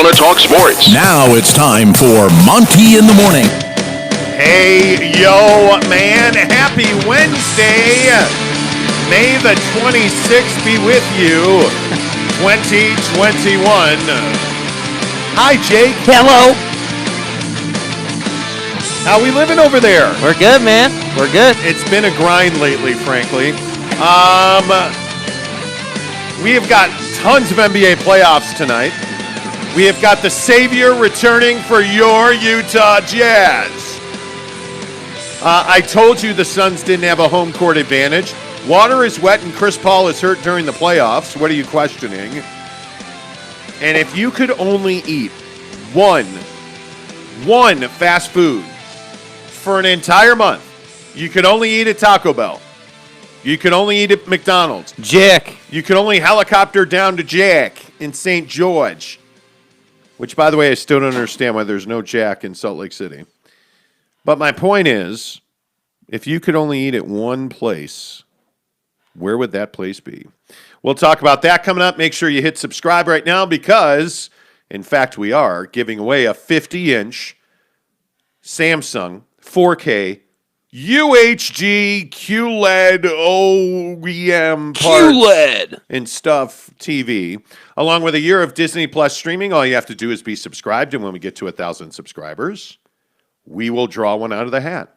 want to talk sports. Now it's time for Monty in the Morning. Hey, yo, man. Happy Wednesday. May the 26th be with you. 2021. Hi, Jake. Hello. How we living over there? We're good, man. We're good. It's been a grind lately, frankly. We have got tons of NBA playoffs tonight. We have got the Savior returning for your Utah Jazz. I told you the Suns didn't have a home court advantage. Water is wet and Chris Paul is hurt during the playoffs. What are you questioning? And if you could only eat one fast food for an entire month, you could only eat at Taco Bell. You could only eat at McDonald's. Jack. You could only helicopter down to Jack in St. George. Which, by the way, I still don't understand why there's no Jack in Salt Lake City. But my point is, if you could only eat at one place, where would that place be? We'll talk about that coming up. Make sure you hit subscribe right now because, in fact, we are giving away a 50-inch Samsung 4K UHD QLED OEM QLED and stuff TV, along with a year of Disney Plus streaming. All you have to do is be subscribed, and when we get to 1,000 subscribers, we will draw one out of the hat.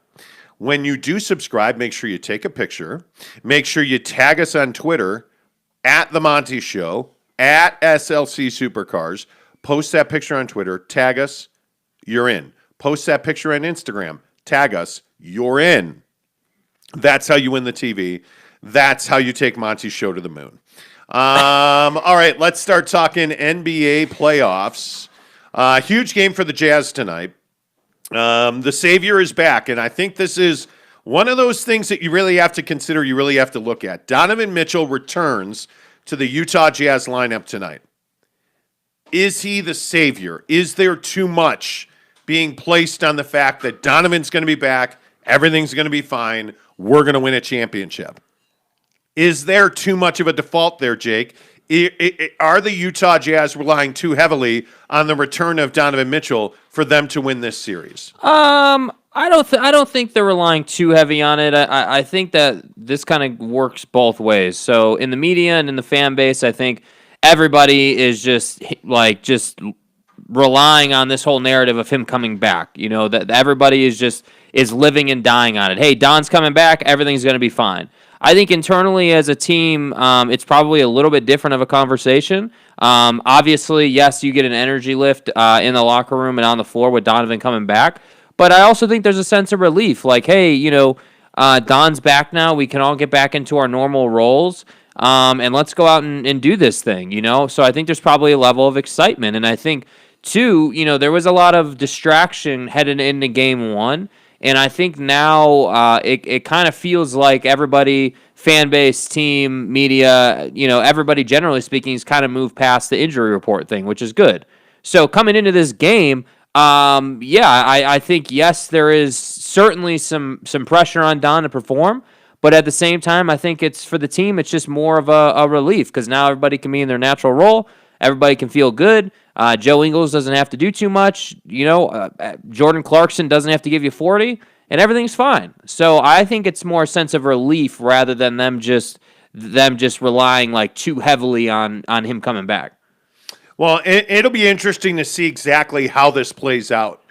When you do subscribe, make sure you take a picture. Make sure you tag us on Twitter at The Monty Show, at SLC Supercars. Post that picture on Twitter. Tag us. You're in. Post that picture on Instagram. Tag us. You're in. That's how you win the TV. That's how you take Monty's show to the moon. All right, let's start talking NBA playoffs. Huge game for the Jazz tonight. The Savior is back, and I think this is one of those things that you really have to consider, you really have to look at. Donovan Mitchell returns to the Utah Jazz lineup tonight. Is he the Savior? Is there too much being placed on the fact that Donovan's going to be back, everything's going to be fine, we're going to win a championship? Is there too much of a default there, Jake? Are the Utah Jazz relying too heavily on the return of Donovan Mitchell for them to win this series? I don't think they're relying too heavy on it. I think that this kind of works both ways. So in the media and in the fan base, I think everybody is just relying on this whole narrative of him coming back. You know, that everybody is living and dying on it. Hey, Don's coming back, everything's going to be fine. I think internally as a team, it's probably a little bit different of a conversation. Obviously, yes, you get an energy lift in the locker room and on the floor with Donovan coming back. But I also think there's a sense of relief. Like, hey, Don's back now. We can all get back into our normal roles. And let's go out and do this thing, So I think there's probably a level of excitement. And I think, too, there was a lot of distraction headed into game one. And I think now it kind of feels like everybody, fan base, team, media, everybody generally speaking has kind of moved past the injury report thing, which is good. So coming into this game, I think, yes, there is certainly some pressure on Don to perform. But at the same time, I think it's for the team, it's just more of a relief because now everybody can be in their natural role. Everybody can feel good. Joe Ingles doesn't have to do too much. Jordan Clarkson doesn't have to give you 40, and everything's fine. So I think it's more a sense of relief rather than them just relying like too heavily on him coming back. Well, it'll be interesting to see exactly how this plays out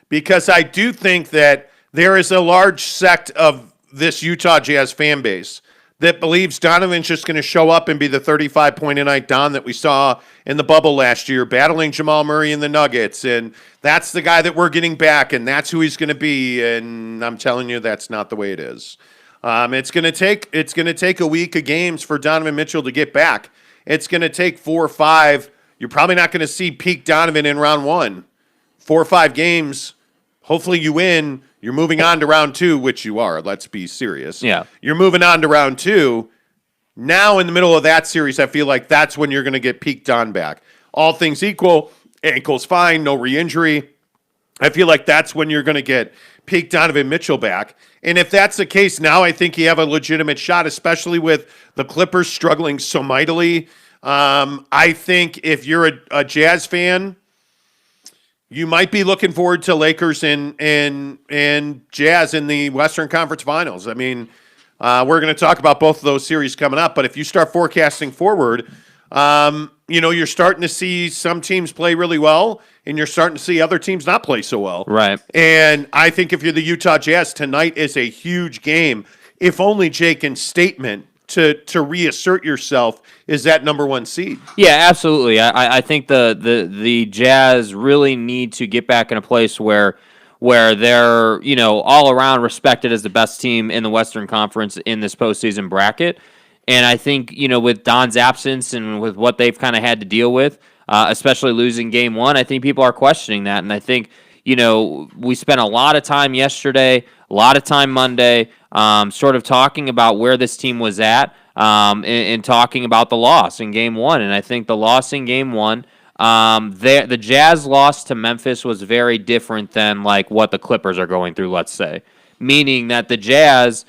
because I do think that there is a large sect of this Utah Jazz fan base that believes Donovan's just going to show up and be the 35-point-a-night Don that we saw in the bubble last year, battling Jamal Murray and the Nuggets, and that's the guy that we're getting back, and that's who he's going to be, and I'm telling you that's not the way it is. It's going to take a week of games for Donovan Mitchell to get back. It's going to take 4 or 5. You're probably not going to see peak Donovan in round 1. 4 or 5 games. Hopefully you win. You're moving on to round 2, which you are. Let's be serious. Yeah. You're moving on to round 2. Now in the middle of that series, I feel like that's when you're going to get peak Don back. All things equal, ankle's fine, no re-injury. I feel like that's when you're going to get peak Donovan Mitchell back. And if that's the case, now I think you have a legitimate shot, especially with the Clippers struggling so mightily. I think if you're a Jazz fan, You might be looking forward to Lakers and Jazz in the Western Conference Finals. I mean, we're going to talk about both of those series coming up, but if you start forecasting forward, you're starting to see some teams play really well, and you're starting to see other teams not play so well. Right. And I think if you're the Utah Jazz, tonight is a huge game. If only Jake in statement to reassert yourself is that number one seed. Yeah, absolutely. I think the Jazz really need to get back in a place where they're, all around respected as the best team in the Western Conference in this postseason bracket. And I think, with Don's absence and with what they've kind of had to deal with, especially losing game one, I think people are questioning that. And I think, we spent a lot of time yesterday, a lot of time Monday, sort of talking about where this team was at, and talking about the loss in game one. And I think the loss in game one, the Jazz loss to Memphis was very different than like what the Clippers are going through, let's say. Meaning that the Jazz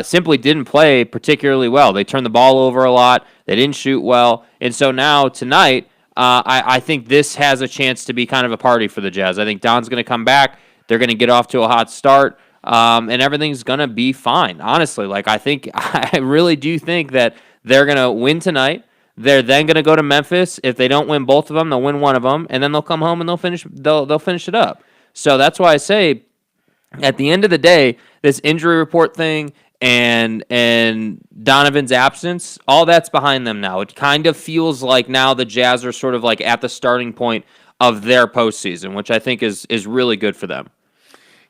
simply didn't play particularly well. They turned the ball over a lot. They didn't shoot well. And so now tonight, I think this has a chance to be kind of a party for the Jazz. I think Don's going to come back. They're going to get off to a hot start. And everything's going to be fine. Honestly, I really do think that they're going to win tonight. They're then going to go to Memphis. If they don't win both of them, they'll win one of them, and then they'll come home and they'll finish it up. So that's why I say, at the end of the day, this injury report thing and Donovan's absence, all that's behind them now. It kind of feels like now the Jazz are sort of like at the starting point of their postseason, which I think is really good for them.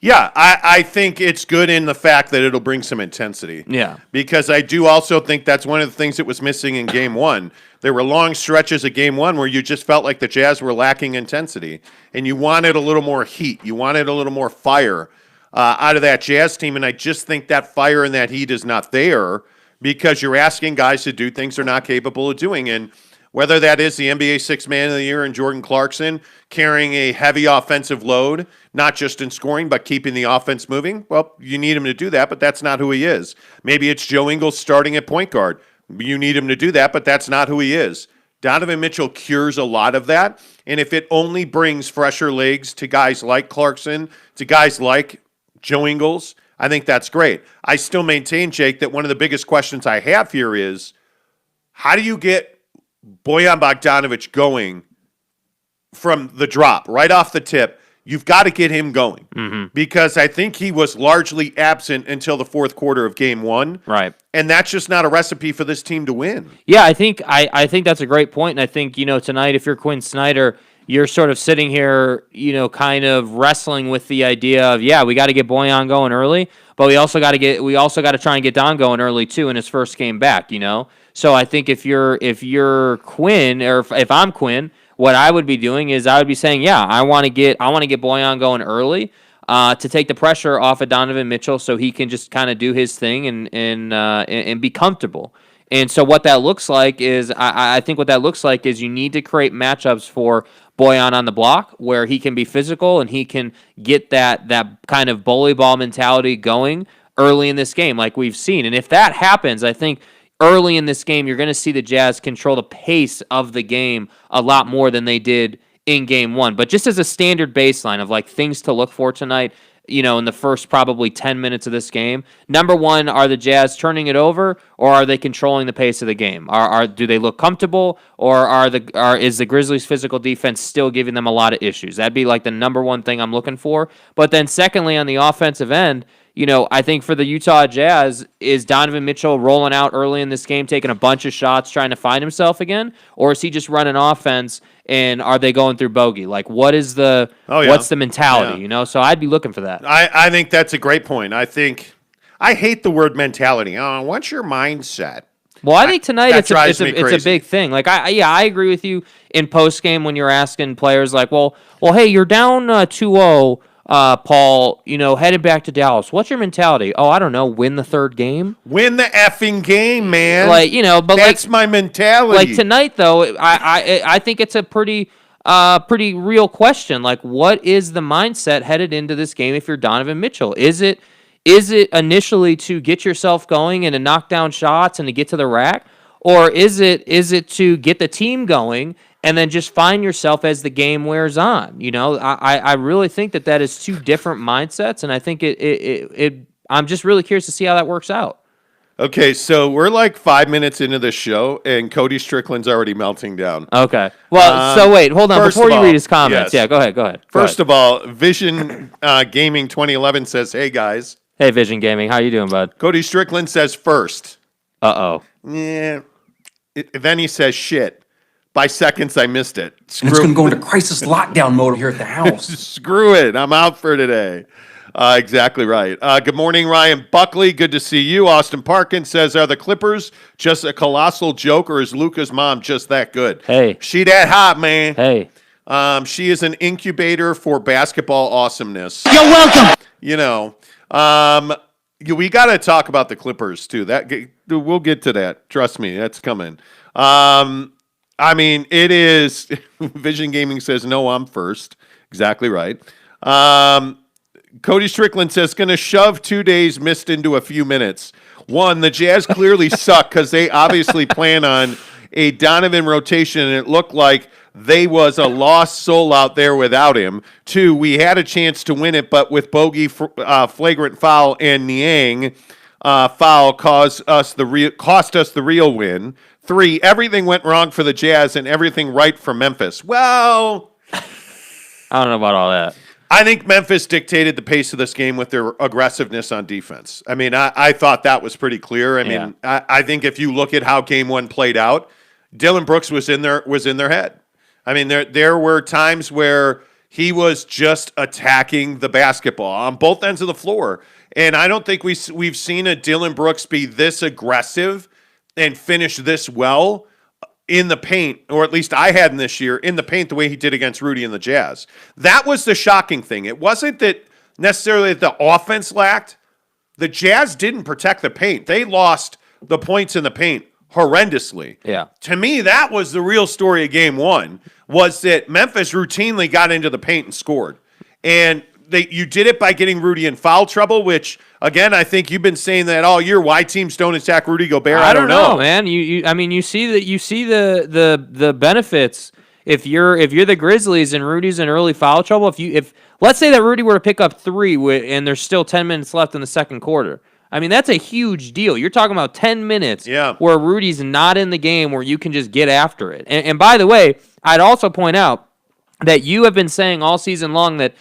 Yeah, I think it's good in the fact that it'll bring some intensity. Yeah. Because I do also think that's one of the things that was missing in game one. There were long stretches of game one where you just felt like the Jazz were lacking intensity, and you wanted a little more heat. You wanted a little more fire out of that Jazz team, and I just think that fire and that heat is not there because you're asking guys to do things they're not capable of doing. And whether that is the NBA Sixth Man of the Year and Jordan Clarkson carrying a heavy offensive load, not just in scoring, but keeping the offense moving, well, you need him to do that, but that's not who he is. Maybe it's Joe Ingles starting at point guard. You need him to do that, but that's not who he is. Donovan Mitchell cures a lot of that, and if it only brings fresher legs to guys like Clarkson, to guys like Joe Ingles, I think that's great. I still maintain, Jake, that one of the biggest questions I have here is, how do you get Bojan Bogdanovic going from the drop, right off the tip? You've got to get him going because I think he was largely absent until the fourth quarter of game one. Right. And that's just not a recipe for this team to win. Yeah, I think that's a great point. And I think, tonight, if you're Quin Snyder, you're sort of sitting here, kind of wrestling with the idea of, we got to get Bojan going early, but we also got to try and get Don going early too in his first game back, So I think if you're Quin, or if I'm Quin, what I would be doing is I would be saying, I want to get Bojan going early to take the pressure off of Donovan Mitchell so he can just kind of do his thing and be comfortable. And so what that looks like is I think what that looks like is you need to create matchups for Bojan on the block where he can be physical and he can get that kind of bully ball mentality going early in this game like we've seen. And if that happens, I think early in this game, you're going to see the Jazz control the pace of the game a lot more than they did in game one. But just as a standard baseline of like things to look for tonight, in the first probably 10 minutes of this game, number one, are the Jazz turning it over or are they controlling the pace of the game? Do they look comfortable or is the Grizzlies' physical defense still giving them a lot of issues? That'd be like the number one thing I'm looking for. But then secondly, on the offensive end, I think for the Utah Jazz, is Donovan Mitchell rolling out early in this game, taking a bunch of shots, trying to find himself again? Or is he just running offense, and are they going through bogey? Like, what's the mentality, So I'd be looking for that. I think that's a great point. I hate the word mentality. What's your mindset? Well, I think tonight it's a big thing. Like, I agree with you in post-game when you're asking players, like, well, hey, you're down 2-0, Paul, headed back to Dallas. What's your mentality? Oh, I don't know. Win the third game? Win the effing game, man. But that's my mentality. Like tonight, though, I think it's a pretty real question. Like, what is the mindset headed into this game if you're Donovan Mitchell? Is it initially to get yourself going and to knock down shots and to get to the rack? Or is it to get the team going and then just find yourself as the game wears on? I really think that is two different mindsets, and I think I'm just really curious to see how that works out. Okay, so we're like 5 minutes into the show, and Cody Strickland's already melting down. Okay. Well, so wait, hold on. Before you read his comments, yes. Yeah, go ahead. First of all, Vision Gaming 2011 says, "Hey guys." Hey, Vision Gaming, how you doing, bud? Cody Strickland says first. Uh-oh. Yeah. Then he says, "Shit. By seconds, I missed it." It's going to go into crisis lockdown mode here at the house. Screw it. I'm out for today. Exactly right. Good morning, Ryan Buckley. Good to see you. Austin Parkin says, "Are the Clippers just a colossal joke, or is Luka's mom just that good?" Hey. She that hot, man. Hey. She is an incubator for basketball awesomeness. You're welcome. We got to talk about the Clippers, too. We'll get to that. Trust me, that's coming. It is. Vision Gaming says, "No, I'm first." Exactly right. Cody Strickland says, "Going to shove 2 days missed into a few minutes." One, the Jazz clearly suck because they obviously plan on a Donovan rotation, and it looked like they was a lost soul out there without him. Two, we had a chance to win it, but with Bogey flagrant foul and Niang foul cost us the real win. Three, everything went wrong for the Jazz and everything right for Memphis. Well, I don't know about all that. I think Memphis dictated the pace of this game with their aggressiveness on defense. I thought that was pretty clear. I think if you look at how game one played out, Dylan Brooks was in their head. There were times where he was just attacking the basketball on both ends of the floor. And I don't think we've seen a Dylan Brooks be this aggressive and finish this well in the paint, or at least I hadn't this year, in the paint the way he did against Rudy and the Jazz. That was the shocking thing. It wasn't that necessarily the offense lacked. The Jazz didn't protect the paint. They lost the points in the paint horrendously. Yeah. To me, that was the real story of game one, was that Memphis routinely got into the paint and scored. And you did it by getting Rudy in foul trouble, which, again, I think you've been saying that all year. Why teams don't attack Rudy Gobert? I don't know, man. You see the benefits if you're the Grizzlies and Rudy's in early foul trouble. If let's say that Rudy were to pick up three and there's still 10 minutes left in the second quarter. That's a huge deal. You're talking about 10 minutes where Rudy's not in the game, where you can just get after it. And by the way, I'd also point out that you have been saying all season long that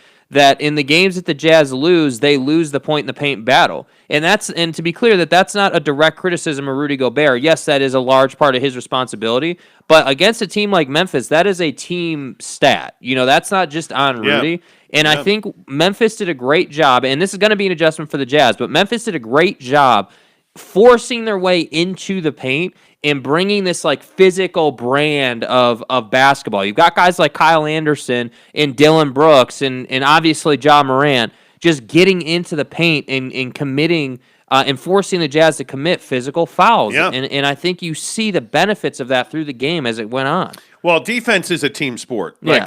in the games that the Jazz lose, they lose the point in the paint battle. And to be clear, that's not a direct criticism of Rudy Gobert. Yes, that is a large part of his responsibility. But against a team like Memphis, that is a team stat. That's not just on Rudy. And I think Memphis did a great job, and this is going to be an adjustment for the Jazz, but Memphis did a great job forcing their way into the paint and bringing this physical brand of basketball. You've got guys like Kyle Anderson and Dylan Brooks and obviously Ja Morant just getting into the paint and committing and forcing the Jazz to commit physical fouls. Yeah. And I think you see the benefits of that through the game as it went on. Well, defense is a team sport. Yeah.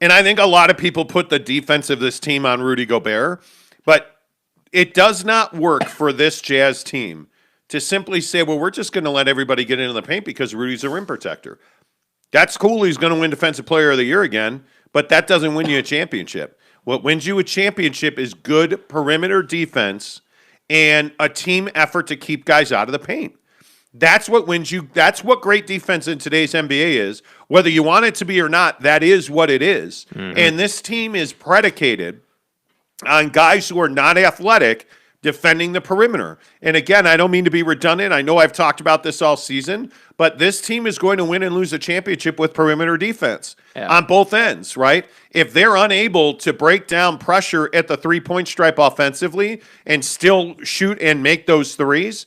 And I think a lot of people put the defense of this team on Rudy Gobert, but it does not work for this Jazz team to simply say, well, we're just going to let everybody get into the paint because Rudy's a rim protector. That's cool. He's going to win Defensive Player of the Year again, but that doesn't win you a championship. What wins you a championship is good perimeter defense and a team effort to keep guys out of the paint. That's what wins you. That's what great defense in today's NBA is. Whether you want it to be or not, that is what it is. Mm-hmm. And this team is predicated on guys who are not athletic defending the perimeter. And again, I don't mean to be redundant. I know I've talked about this all season, but this team is going to win and lose a championship with perimeter defense on both ends, right? If they're unable to break down pressure at the three-point stripe offensively and still shoot and make those threes,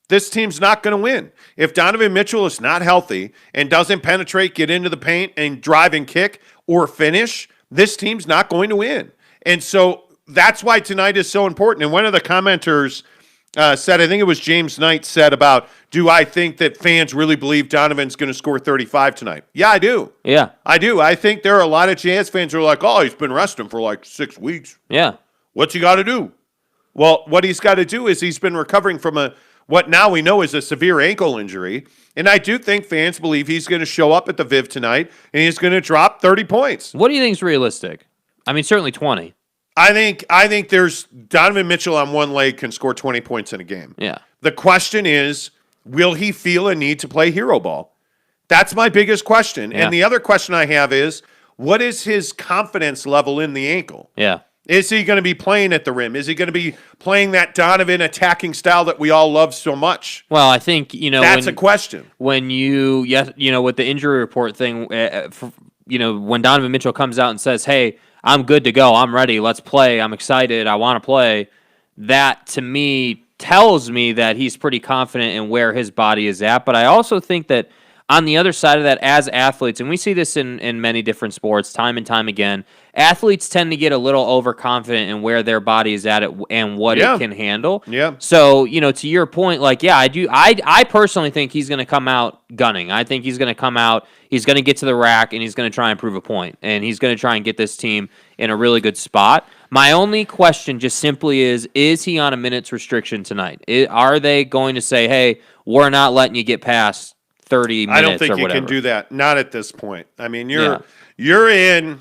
this team's not going to win. If Donovan Mitchell is not healthy and doesn't penetrate, get into the paint, and drive and kick or finish, this team's not going to win. And so that's why tonight is so important. And one of the commenters said, I think it was James Knight, said about, do I think that fans really believe Donovan's going to score 35 tonight? Yeah, I do. Yeah. I do. I think there are a lot of Jazz fans who are like, oh, he's been resting for 6 weeks. Yeah. What's he got to do? Well, what he's got to do is he's been recovering from what now we know is a severe ankle injury. And I do think fans believe he's going to show up at the Viv tonight and he's going to drop 30 points. What do you think is realistic? I mean, certainly 20. I think there's Donovan Mitchell on one leg can score 20 points in a game. Yeah. The question is, will he feel a need to play hero ball? That's my biggest question. Yeah. And the other question I have is, what is his confidence level in the ankle? Yeah. Is he going to be playing at the rim? Is he going to be playing that Donovan attacking style that we all love so much? Well, I think, That's a question. When with the injury report thing, when Donovan Mitchell comes out and says, hey, I'm good to go, I'm ready, let's play, I'm excited, I want to play, that to me tells me that he's pretty confident in where his body is at. But I also think that on the other side of that, as athletes, and we see this in many different sports time and time again, athletes tend to get a little overconfident in where their body is at and what it can handle. Yeah. So, to your point, I personally think he's going to come out gunning. I think he's going to come out, he's going to get to the rack, and he's going to try and prove a point. And he's going to try and get this team in a really good spot. My only question just simply is he on a minutes restriction tonight? Are they going to say, hey, we're not letting you get past 30 minutes? I don't think you can do that. Not at this point. I mean, you're in.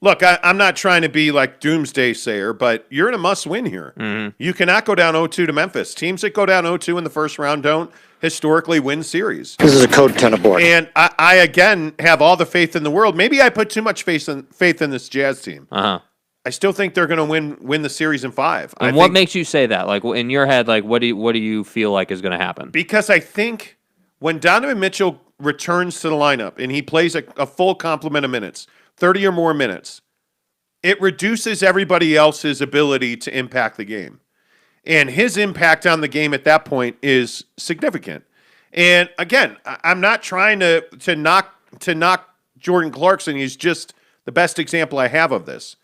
Look, I'm not trying to be like doomsday sayer, but you're in a must-win here. Mm-hmm. You cannot go down 0-2 to Memphis. Teams that go down 0-2 in the first round don't historically win series. This is a code 10 abort. And I again have all the faith in the world. Maybe I put too much faith in this Jazz team. Uh-huh. I still think they're going to win the series in 5. And what makes you say that? Like in your head, like what do you feel like is going to happen? Because I think when Donovan Mitchell returns to the lineup and he plays a full complement of minutes, 30 or more minutes, it reduces everybody else's ability to impact the game. And his impact on the game at that point is significant. And again, I'm not trying to knock Jordan Clarkson. He's just the best example I have of this.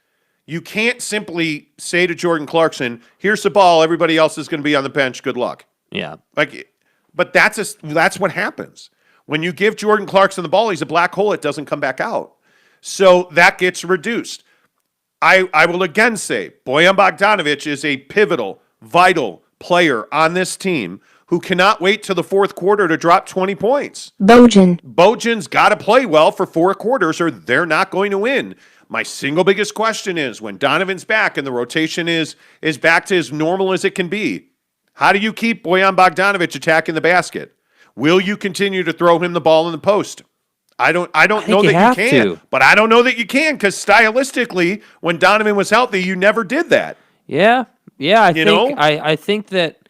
You can't simply say to Jordan Clarkson, here's the ball, everybody else is going to be on the bench, good luck. Yeah. But that's what happens. When you give Jordan Clarkson the ball, he's a black hole, it doesn't come back out. So that gets reduced. I will again say, Bojan Bogdanovic is a pivotal, vital player on this team who cannot wait till the fourth quarter to drop 20 points. Bojan's got to play well for 4 quarters or they're not going to win. My single biggest question is when Donovan's back and the rotation is back to as normal as it can be, how do you keep Bojan Bogdanovic attacking the basket? Will you continue to throw him the ball in the post? I don't know that you can, but I don't know that you can because stylistically, when Donovan was healthy, you never did that. Yeah. I think that.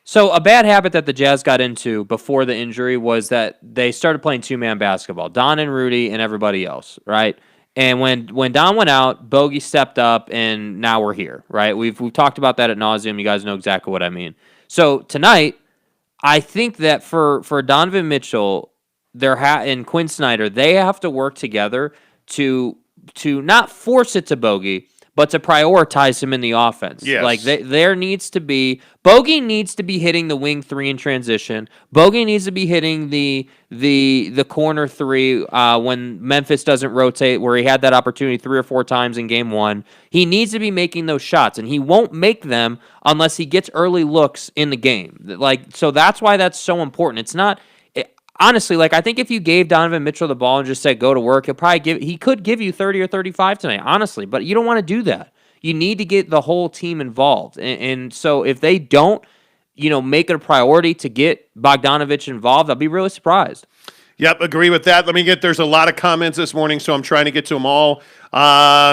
So a bad habit that the Jazz got into before the injury was that they started playing 2-man basketball, Don and Rudy and everybody else, right? And when Don went out, Bogey stepped up, and now we're here, right? We've talked about that ad nauseum. You guys know exactly what I mean. So tonight, I think that for Donovan Mitchell, and Quin Snyder, they have to work together to not force it to Bogey, but to prioritize him in the offense. Yes. Like there needs to be Bogey needs to be hitting the wing 3 in transition. Bogey needs to be hitting the corner 3 when Memphis doesn't rotate, where he had that opportunity 3 or 4 times in game 1. He needs to be making those shots, and he won't make them unless he gets early looks in the game. So that's why that's so important. It's not. Honestly, I think if you gave Donovan Mitchell the ball and just said go to work, he could give you 30 or 35 tonight, honestly, but you don't want to do that. You need to get the whole team involved. And so if they don't, make it a priority to get Bogdanovic involved, I'll be really surprised. Yep, agree with that. There's a lot of comments this morning, so I'm trying to get to them all.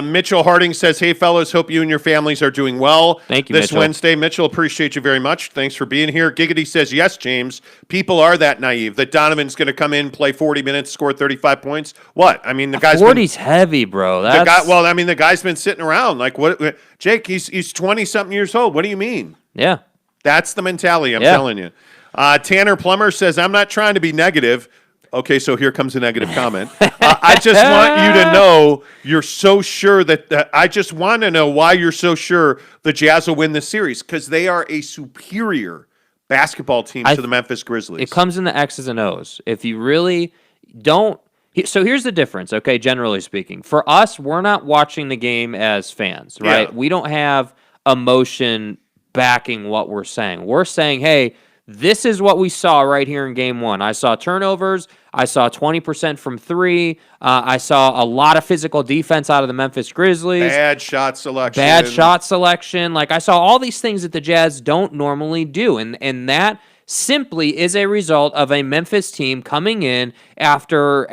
Mitchell Harding says, hey, fellas, hope you and your families are doing well. Thank you, this Mitchell. Wednesday. Mitchell, appreciate you very much. Thanks for being here. Giggity says, yes, James, people are that naive that Donovan's going to come in, play 40 minutes, score 35 points. What? The guy's 40's heavy, bro. The guy's been sitting around. What? Jake, he's 20-something years old. What do you mean? Yeah. That's the mentality, I'm telling you. Tanner Plummer says, I'm not trying to be negative. Okay, so here comes a negative comment. I just want you to know you're so sure that I just want to know why you're so sure the Jazz will win this series, because they are a superior basketball team to the Memphis Grizzlies. It comes in the X's and O's. If you really don't. So here's the difference, okay, generally speaking. For us, we're not watching the game as fans, right? Yeah. We don't have emotion backing what we're saying. We're saying, hey, This is what we saw right here in game one. I saw turnovers. I saw 20% from three. I saw a lot of physical defense out of the Memphis Grizzlies. Bad shot selection. Like, I saw all these things that the Jazz don't normally do. And that simply is a result of a Memphis team coming in after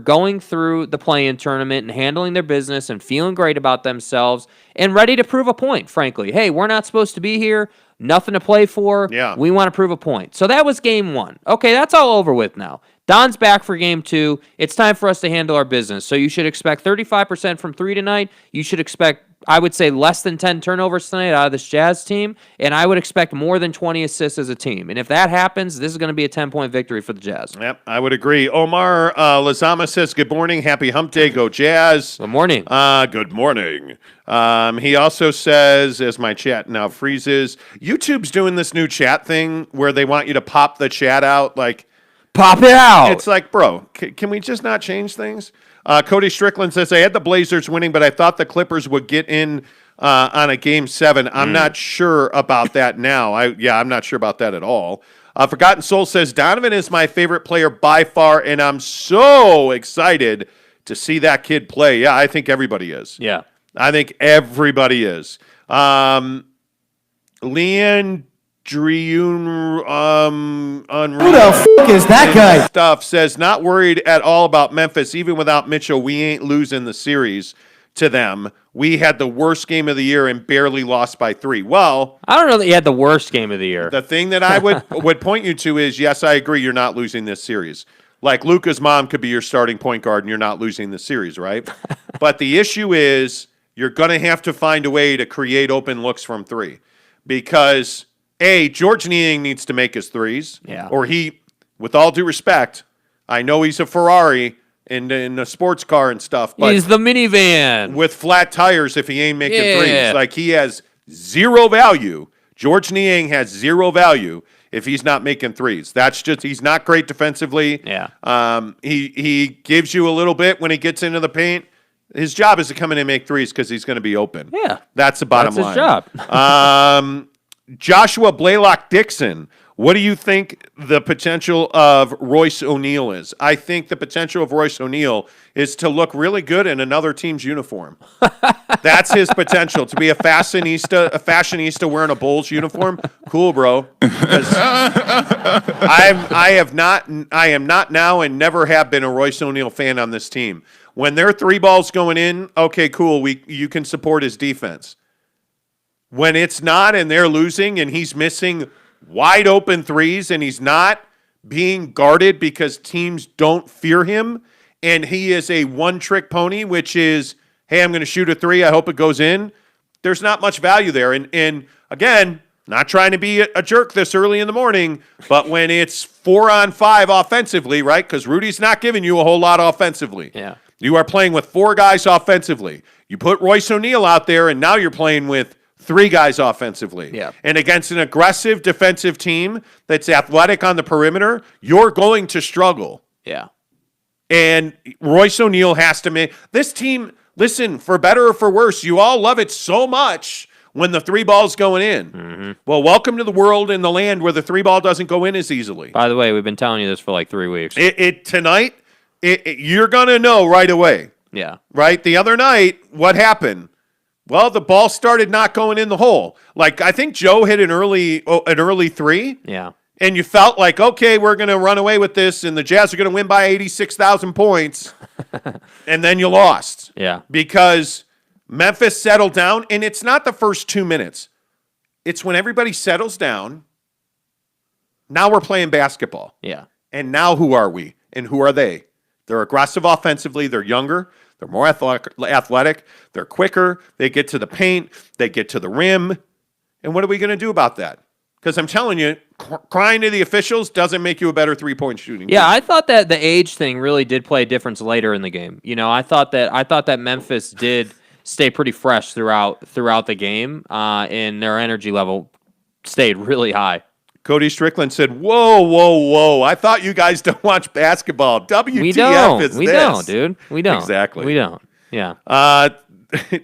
going through the play-in tournament and handling their business and feeling great about themselves and ready to prove a point, frankly. Hey, we're not supposed to be here. Nothing to play for. Yeah. We want to prove a point. So that was game one. Okay, that's all over with now. Don's back for game two. It's time for us to handle our business. So you should expect 35% from three tonight. You should expect, I would say, less than 10 turnovers tonight out of this Jazz team. And I would expect more than 20 assists as a team. And if that happens, this is going to be a 10-point victory for the Jazz. Yep, I would agree. Omar Lazama says, good morning. Happy hump day. Go Jazz. Good morning. Good morning. He also says, as my chat now freezes, YouTube's doing this new chat thing where they want you to pop the chat out. Like, pop it out. it's like, bro, can we just not change things? Cody Strickland says, I had the Blazers winning, but I thought the Clippers would get in on a game 7. I'm not sure about that now. I'm not sure about that at all. Forgotten Soul says, Donovan is my favorite player by far, and I'm so excited to see that kid play. Yeah, I think everybody is. Yeah. I think everybody is. Leanne Dreun, Who the fuck is that guy? Stuff says, not worried at all about Memphis. Even without Mitchell, we ain't losing the series to them. We had the worst game of the year and barely lost by 3. Well, I don't know that you had the worst game of the year. the thing that I would point you to is, yes, I agree, you're not losing this series. Like, Luka's mom could be your starting point guard and you're not losing the series, right? But the issue is you're going to have to find a way to create open looks from 3. Because, A, George Niang needs to make his threes. Yeah. Or he, with all due respect, I know he's a Ferrari in a sports car and stuff, but He's the minivan. with flat tires if he ain't making Yeah. threes. Like, he has zero value. George Niang has zero value if he's not making threes. That's just, he's not great defensively. Yeah. He gives you a little bit when he gets into the paint. His job is to come in and make threes because he's going to be open. Yeah. That's the bottom That's his line. Joshua Blaylock Dixon, what do you think the potential of Royce O'Neal is? I think the potential of Royce O'Neal is to look really good in another team's uniform. That's his potential, to be a fashionista wearing a Bulls uniform. Cool, bro. 'Cause I am not now and never have been a Royce O'Neal fan on this team. When their 3 balls going in, okay, cool, you can support his defense. When it's not and they're losing and he's missing wide open threes and he's not being guarded because teams don't fear him and he is a one-trick pony, which is, hey, I'm going to shoot a 3, I hope it goes in, there's not much value there. And again, not trying to be a jerk this early in the morning, but when it's 4-on-5 offensively, right, because Rudy's not giving you a whole lot offensively. Yeah. You are playing with 4 guys offensively. You put Royce O'Neal out there, and now you're playing with 3 guys offensively. Yeah. And against an aggressive defensive team that's athletic on the perimeter, you're going to struggle. Yeah. And Royce O'Neal has to make this team, listen, for better or for worse, you all love it so much when the 3 ball's going in. Mm-hmm. Well, welcome to the world and the land where the 3 ball doesn't go in as easily. By the way, we've been telling you this for like 3 weeks. Tonight, you're going to know right away. Yeah. Right? The other night, what happened? Well, the ball started not going in the hole. Like, I think Joe hit an early 3. Yeah. And you felt like, okay, we're going to run away with this, and the Jazz are going to win by 86,000 points. And then you lost. Yeah. Because Memphis settled down, and it's not the first 2 minutes. It's when everybody settles down. Now we're playing basketball. Yeah. And now who are we? And who are they? They're aggressive offensively. They're younger. They're more athletic. They're quicker. They get to the paint. They get to the rim. And what are we going to do about that? Because I'm telling you, crying to the officials doesn't make you a better three-point shooting team. Yeah, I thought that the age thing really did play a difference later in the game. You know, I thought that Memphis did stay pretty fresh throughout the game, and their energy level stayed really high. Cody Strickland said, whoa. I thought you guys don't watch basketball. WTF We don't. is We this? don't, dude. We don't. Exactly. We don't. Yeah.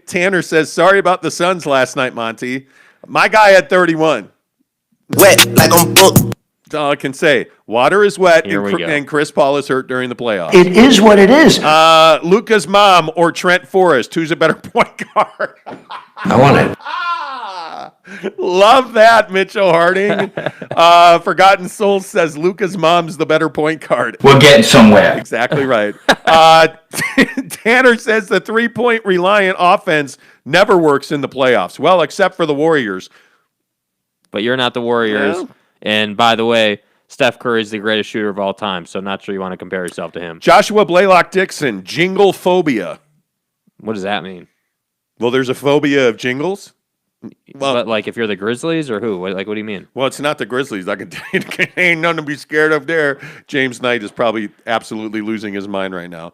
Tanner says, sorry about the Suns last night, Monty. My guy had 31. Wet like I'm booked. That's all I can say. Water is wet, Here we go. and Chris Paul is hurt during the playoffs. It is what it is. Luka's mom or Trent Forrest, who's a better point guard? I want it. Love that, Mitchell Harding. Forgotten Soul says Luka's mom's the better point guard. We're getting somewhere. Exactly right. Tanner says the three-point reliant offense never works in the playoffs. Well, except for the Warriors. But you're not the Warriors. Yeah. And by the way, Steph Curry is the greatest shooter of all time, so not sure you want to compare yourself to him. Joshua Blaylock-Dixon, jingle phobia. What does that mean? Well, there's a phobia of jingles. Well, But like if you're the Grizzlies or who? What do you mean? Well, it's not the Grizzlies. I can tell you, ain't nothing to be scared of there. James Knight is probably absolutely losing his mind right now.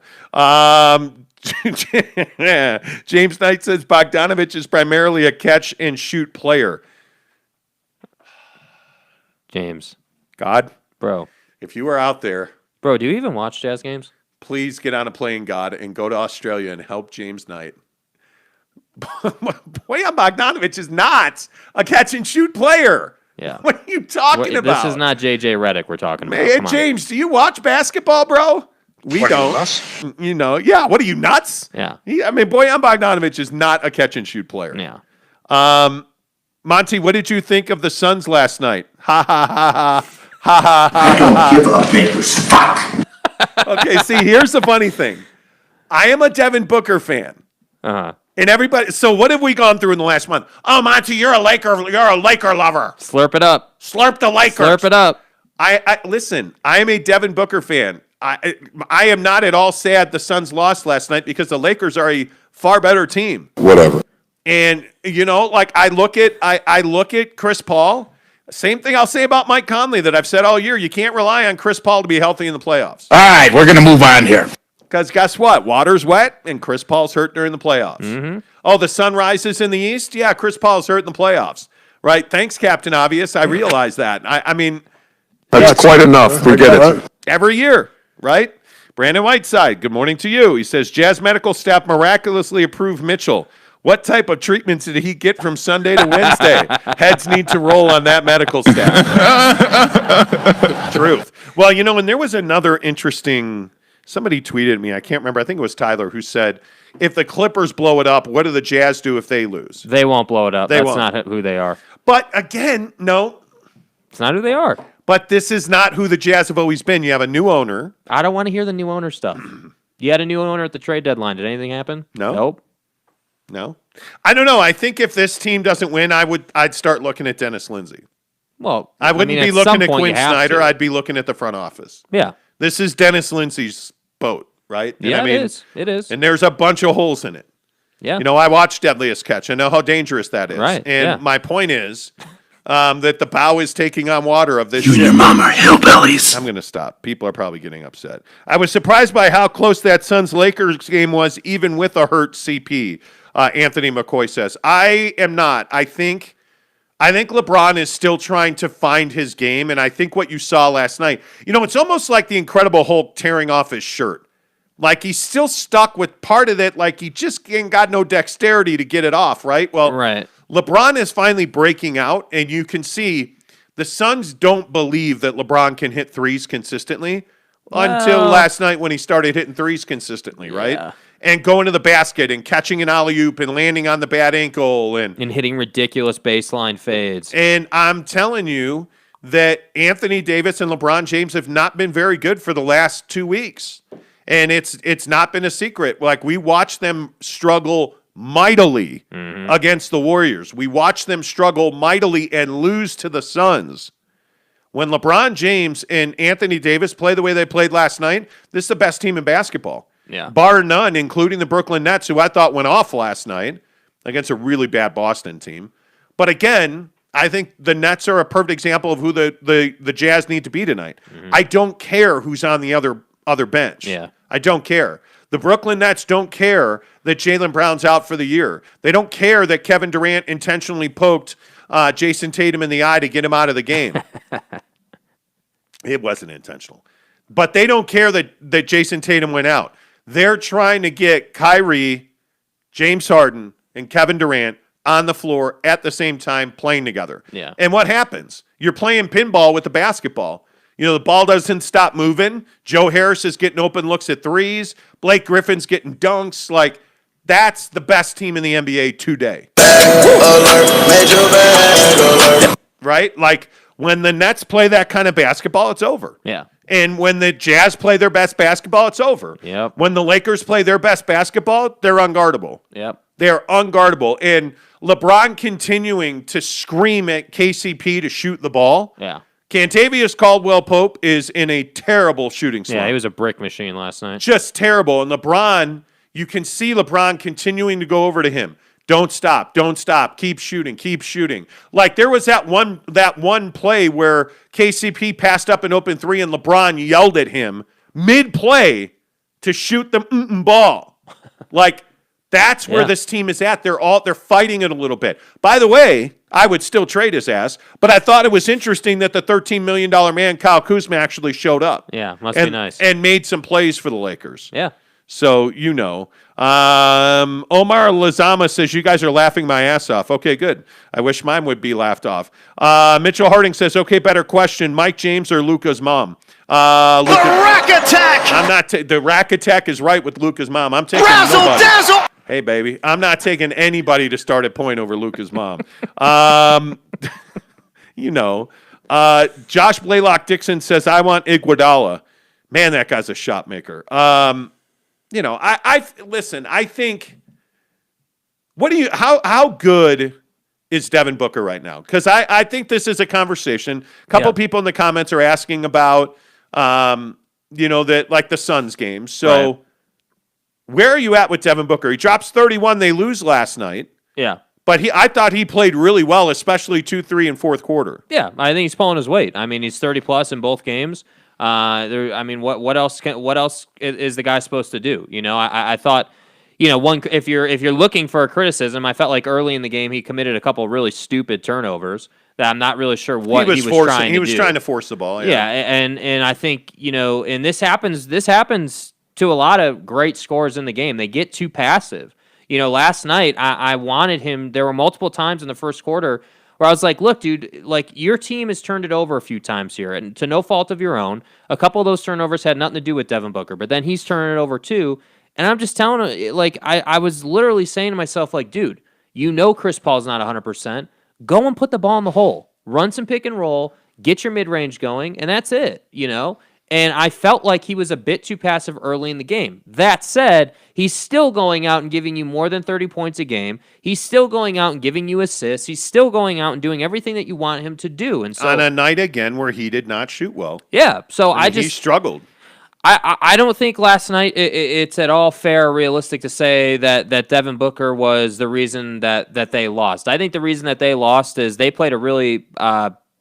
James Knight says Bogdanovich is primarily a catch-and-shoot player. James. God, Bro. if you are out there, Bro, do you even watch Jazz games? please get on a plane, God, and go to Australia and help James Knight. Boyan Bogdanovich is not a catch-and-shoot player. Yeah. What are you talking about? This is not J.J. Redick we're talking about. Hey, Come on. James, do you watch basketball, bro? We don't. You know, yeah. What are you, nuts? Yeah. Boyan Bogdanovich is not a catch-and-shoot player. Yeah. Monty, what did you think of the Suns last night? Ha ha ha ha ha ha ha. I don't give a Memphis fuck. Okay, see, here's the funny thing. I am a Devin Booker fan. Uh-huh. And everybody, so what have we gone through in the last month? Oh, Monty, you're a Laker lover. Slurp it up. Slurp the Lakers. Slurp it up. I listen, I am a Devin Booker fan. I am not at all sad the Suns lost last night because the Lakers are a far better team. Whatever. And you know, like I look at Chris Paul. Same thing I'll say about Mike Conley that I've said all year. You can't rely on Chris Paul to be healthy in the playoffs. All right, we're going to move on here. Because guess what? Water's wet, and Chris Paul's hurt during the playoffs. Mm-hmm. Oh, the sun rises in the East? Yeah, Chris Paul's hurt in the playoffs. Right? Thanks, Captain Obvious. I realize that. I mean... That's quite enough. We get it. Every year, right? Brandon Whiteside, good morning to you. He says, Jazz medical staff miraculously approved Mitchell. What type of treatments did he get from Sunday to Wednesday? Heads need to roll on that medical staff. Truth. Well, you know, and there was another interesting... Somebody tweeted me, I can't remember, I think it was Tyler, who said, if the Clippers blow it up, what do the Jazz do if they lose? They won't blow it up. They That's won't. not who they are. But again, no. It's not who they are. But this is not who the Jazz have always been. You have a new owner. I don't want to hear the new owner stuff. You had a new owner at the trade deadline. Did anything happen? No. Nope. No. I don't know. I think if this team doesn't win, I'd start looking at Dennis Lindsey. Well, I wouldn't mean, be at looking some at point Quin you have Snyder. to. I'd be looking at the front office. Yeah. This is Dennis Lindsey's boat, right? And Yeah, I mean, it is. It is. And there's a bunch of holes in it. Yeah. You know, I watched Deadliest Catch. I know how dangerous that is. Right, And yeah. my point is that the bow is taking on water of this You and ship. your mom are hillbillies. I'm going to stop. People are probably getting upset. I was surprised by how close that Suns-Lakers game was, even with a hurt CP, Anthony McCoy says. I am not. I think LeBron is still trying to find his game, and I think what you saw last night, you know, it's almost like the Incredible Hulk tearing off his shirt. Like he's still stuck with part of it, like he just ain't got no dexterity to get it off, right? Well, Right. LeBron is finally breaking out, and you can see the Suns don't believe that LeBron can hit threes consistently until last night when he started hitting threes consistently, right? Yeah. And going to the basket and catching an alley-oop and landing on the bad ankle and hitting ridiculous baseline fades. And I'm telling you that Anthony Davis and LeBron James have not been very good for the last 2 weeks. And it's not been a secret. Like, we watched them struggle mightily against the Warriors. We watched them struggle mightily and lose to the Suns. When LeBron James and Anthony Davis play the way they played last night, this is the best team in basketball. Yeah. Bar none, including the Brooklyn Nets, who I thought went off last night against a really bad Boston team. But again, I think the Nets are a perfect example of who the Jazz need to be tonight. I don't care who's on the other bench. Yeah. I don't care. The Brooklyn Nets don't care that Jaylen Brown's out for the year. They don't care that Kevin Durant intentionally poked Jason Tatum in the eye to get him out of the game. It wasn't intentional. But they don't care that Jason Tatum went out. They're trying to get Kyrie, James Harden, and Kevin Durant on the floor at the same time playing together. Yeah. And what happens? You're playing pinball with the basketball. The ball doesn't stop moving. Joe Harris is getting open looks at threes. Blake Griffin's getting dunks. Like, that's the best team in the NBA today. Right? Like, when the Nets play that kind of basketball, it's over. Yeah. And when the Jazz play their best basketball, it's over. Yep. When the Lakers play their best basketball, they're unguardable. Yep. They're unguardable. And LeBron continuing to scream at KCP to shoot the ball. Yeah. Cantavius Caldwell-Pope is in a terrible shooting slump. Yeah, he was a brick machine last night. Just terrible. And LeBron, you can see LeBron continuing to go over to him. Don't stop. Don't stop. Keep shooting. Keep shooting. Like, there was that one play where KCP passed up an open three and LeBron yelled at him mid-play to shoot the ball. Like, that's where this team is at. They're fighting it a little bit. By the way, I would still trade his ass, but I thought it was interesting that the $13 million man, Kyle Kuzma, actually showed up. Yeah, must be nice. And made some plays for the Lakers. Yeah. So, Omar Lazama says, you guys are laughing my ass off. Okay, good. I wish mine would be laughed off. Mitchell Harding says, okay, better question. Mike James or Luka's mom? The rack attack! I'm not. The rack attack is right with Luka's mom. I'm taking Razzle nobody. dazzle! Hey, baby. I'm not taking anybody to start at point over Luka's mom. Josh Blaylock Dixon says, I want Iguodala. Man, that guy's a shot maker. Listen, I think, how good is Devin Booker right now? Because I think this is a conversation. A couple people in the comments are asking about, that, like, the Suns game. So where are you at with Devin Booker? He drops 31. They lose last night. Yeah. But I thought he played really well, especially 2, 3, and fourth quarter. Yeah, I think he's pulling his weight. I mean, he's 30+ in both games. What else is the guy supposed to do? I thought, if you're looking for a criticism, I felt like early in the game he committed a couple really stupid turnovers that I'm not really sure what he was trying to do. He was trying to force the ball. Yeah, and I think, and this happens to a lot of great scorers in the game. They get too passive. Last night I wanted him. There were multiple times in the first quarter where I was like, look, dude, like, your team has turned it over a few times here, and to no fault of your own. A couple of those turnovers had nothing to do with Devin Booker, but then he's turning it over too. And I'm just telling him, like, I was literally saying to myself, like, dude, Chris Paul's not 100%. Go and put the ball in the hole. Run some pick and roll, get your mid-range going, and that's it, And I felt like he was a bit too passive early in the game. That said, he's still going out and giving you more than 30 points a game. He's still going out and giving you assists. He's still going out and doing everything that you want him to do. And so, on a night again where he did not shoot well. Yeah, so he struggled. I don't think last night it's at all fair or realistic to say that Devin Booker was the reason that they lost. I think the reason that they lost is they played a really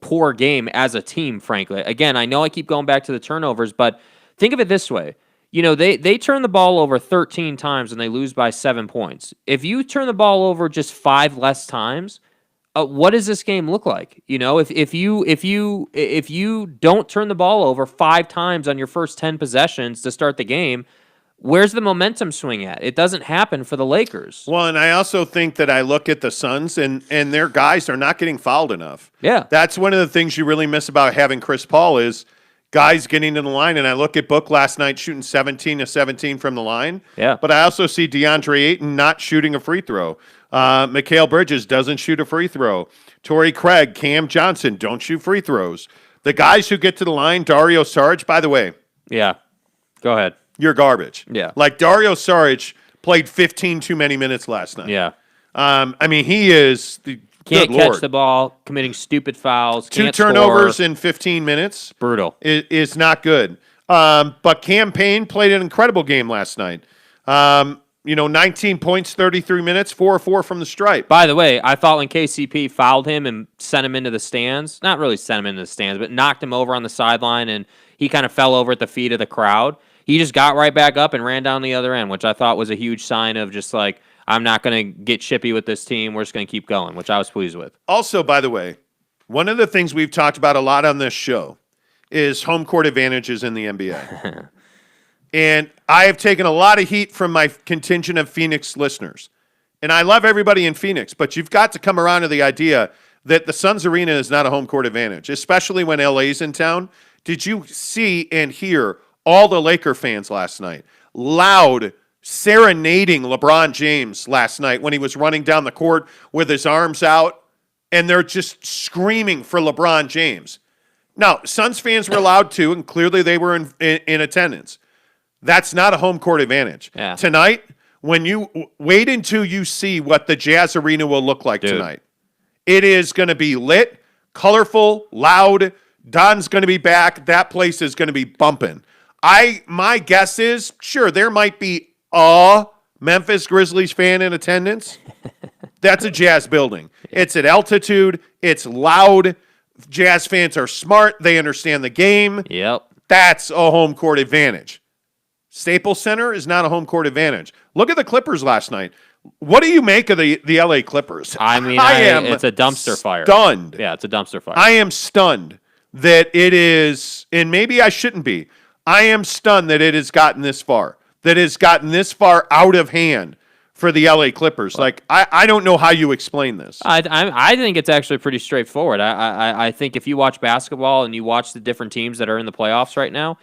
poor game as a team, frankly. Again, I know I keep going back to the turnovers, but think of it this way. They turn the ball over 13 times and they lose by 7 points. If you turn the ball over just 5 less times, what does this game look like? If you don't turn the ball over 5 times on your first 10 possessions to start the game, where's the momentum swing at? It doesn't happen for the Lakers. Well, and I also think that I look at the Suns, and their guys are not getting fouled enough. Yeah. That's one of the things you really miss about having Chris Paul is guys getting to the line. And I look at Book last night shooting 17 of 17 from the line. Yeah. But I also see DeAndre Ayton not shooting a free throw. Mikal Bridges doesn't shoot a free throw. Torrey Craig, Cam Johnson don't shoot free throws. The guys who get to the line, Dario Saric, by the way. Yeah. Go ahead. You're garbage. Yeah. Like, Dario Saric played 15 too many minutes last night. Yeah. He is can't catch the ball, committing stupid fouls. 2 turnovers in 15 minutes. Brutal. Is not good. But Cam Payne played an incredible game last night. 19 points, 33 minutes, 4-4 from the stripe. By the way, I thought when KCP fouled him and sent him into the stands, not really sent him into the stands, but knocked him over on the sideline and he kind of fell over at the feet of the crowd. He just got right back up and ran down the other end, which I thought was a huge sign of just like, I'm not going to get chippy with this team. We're just going to keep going, which I was pleased with. Also, by the way, one of the things we've talked about a lot on this show is home court advantages in the NBA. And I have taken a lot of heat from my contingent of Phoenix listeners. And I love everybody in Phoenix, but you've got to come around to the idea that the Suns Arena is not a home court advantage, especially when LA's in town. Did you see and hear all the Laker fans last night loud serenading LeBron James last night when he was running down the court with his arms out, and they're just screaming for LeBron James? Now, Suns fans were loud too, and clearly they were in attendance. That's not a home court advantage. Yeah. Tonight, when you wait until you see what the Jazz Arena will look like tonight, it is going to be lit, colorful, loud. Don's going to be back. That place is going to be bumping. My guess is, sure, there might be a Memphis Grizzlies fan in attendance. That's a Jazz building. It's at altitude. It's loud. Jazz fans are smart. They understand the game. Yep. That's a home court advantage. Staples Center is not a home court advantage. Look at the Clippers last night. What do you make of the LA Clippers? I mean, it's a dumpster fire. Stunned. Yeah, it's a dumpster fire. I am stunned that it is, and maybe I shouldn't be. I am stunned that it has gotten this far. That it's gotten this far out of hand for the LA Clippers. Like, I don't know how you explain this. I think it's actually pretty straightforward. I think if you watch basketball and you watch the different teams that are in the playoffs right now,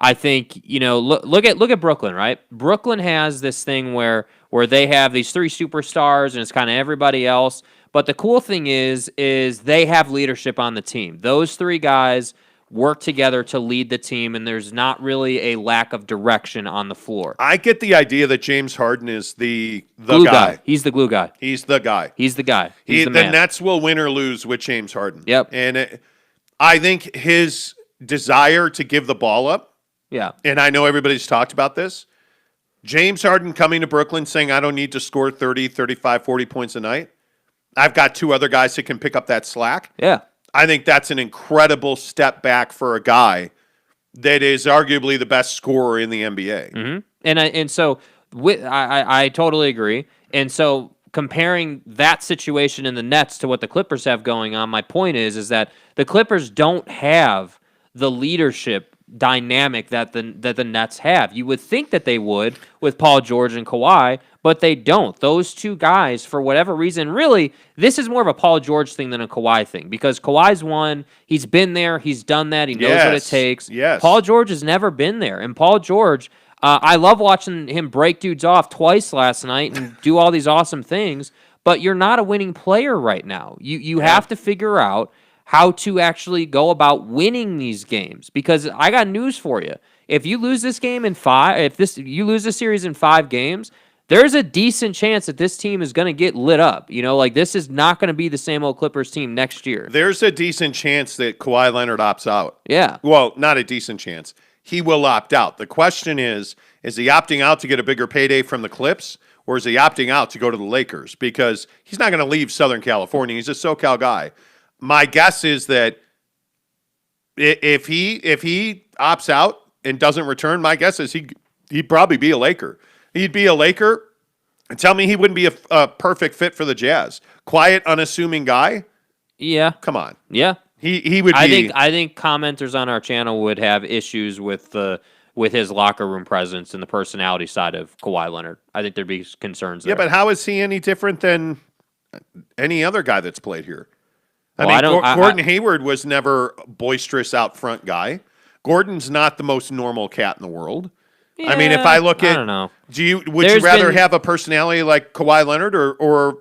I think, look at Brooklyn, right? Brooklyn has this thing where they have these three superstars and it's kind of everybody else. But the cool thing is they have leadership on the team. Those three guys work together to lead the team, and there's not really a lack of direction on the floor. I get the idea that James Harden is the glue guy. He's the glue guy. He's the guy. He's the guy. He's the man. man. The Nets will win or lose with James Harden. Yep. And I think his desire to give the ball up, Yeah. and I know everybody's talked about this, James Harden coming to Brooklyn saying, I don't need to score 30, 35, 40 points a night. I've got two other guys that can pick up that slack. Yeah. I think that's an incredible step back for a guy that is arguably the best scorer in the NBA. Mm-hmm. And so I totally agree. And so comparing that situation in the Nets to what the Clippers have going on, my point is that the Clippers don't have the leadership dynamic that the Nets have. You would think that they would with Paul George and Kawhi, but they don't. Those two guys, for whatever reason, really, this is more of a Paul George thing than a Kawhi thing, because Kawhi's won. He's been there. He's done that. He knows what it takes. Yes. Paul George has never been there. And Paul George, I love watching him break dudes off twice last night and do all these awesome things, but you're not a winning player right now. You have to figure out how to actually go about winning these games, because I got news for you. If you lose this game in you lose this series in 5 games, there's a decent chance that this team is going to get lit up. This is not going to be the same old Clippers team next year. There's a decent chance that Kawhi Leonard opts out. Yeah. Well, not a decent chance. He will opt out. The question is he opting out to get a bigger payday from the Clips, or is he opting out to go to the Lakers? Because he's not going to leave Southern California. He's a SoCal guy. My guess is that if he opts out and doesn't return, my guess is he'd probably be a Laker. He'd be a Laker. And tell me he wouldn't be a perfect fit for the Jazz. Quiet, unassuming guy. Yeah. Come on. Yeah. He would be. I think commenters on our channel would have issues with his locker room presence and the personality side of Kawhi Leonard. I think there'd be concerns there. Yeah, but how is he any different than any other guy that's played here? Gordon Hayward was never a boisterous out front guy. Gordon's not the most normal cat in the world. Yeah, I mean, if I look at, I don't know. Would you rather have a personality like Kawhi Leonard or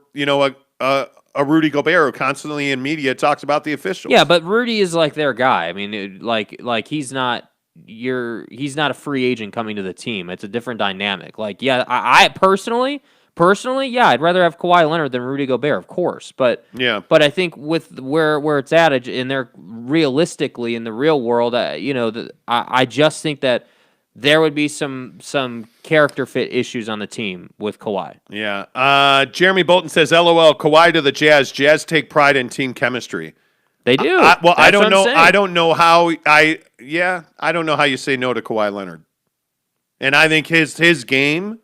a Rudy Gobert who constantly in media talks about the officials? Yeah, but Rudy is like their guy. I mean, like he's not a free agent coming to the team. It's a different dynamic. Like, yeah, I personally, yeah, I'd rather have Kawhi Leonard than Rudy Gobert, of course. But yeah, but I think with where it's at, and they're realistically in the real world, I just think that there would be some character fit issues on the team with Kawhi. Yeah. Jeremy Bolton says, "LOL, Kawhi to the Jazz. Jazz take pride in team chemistry." They do. I don't know. I don't know how. I don't know how you say no to Kawhi Leonard. And I think his game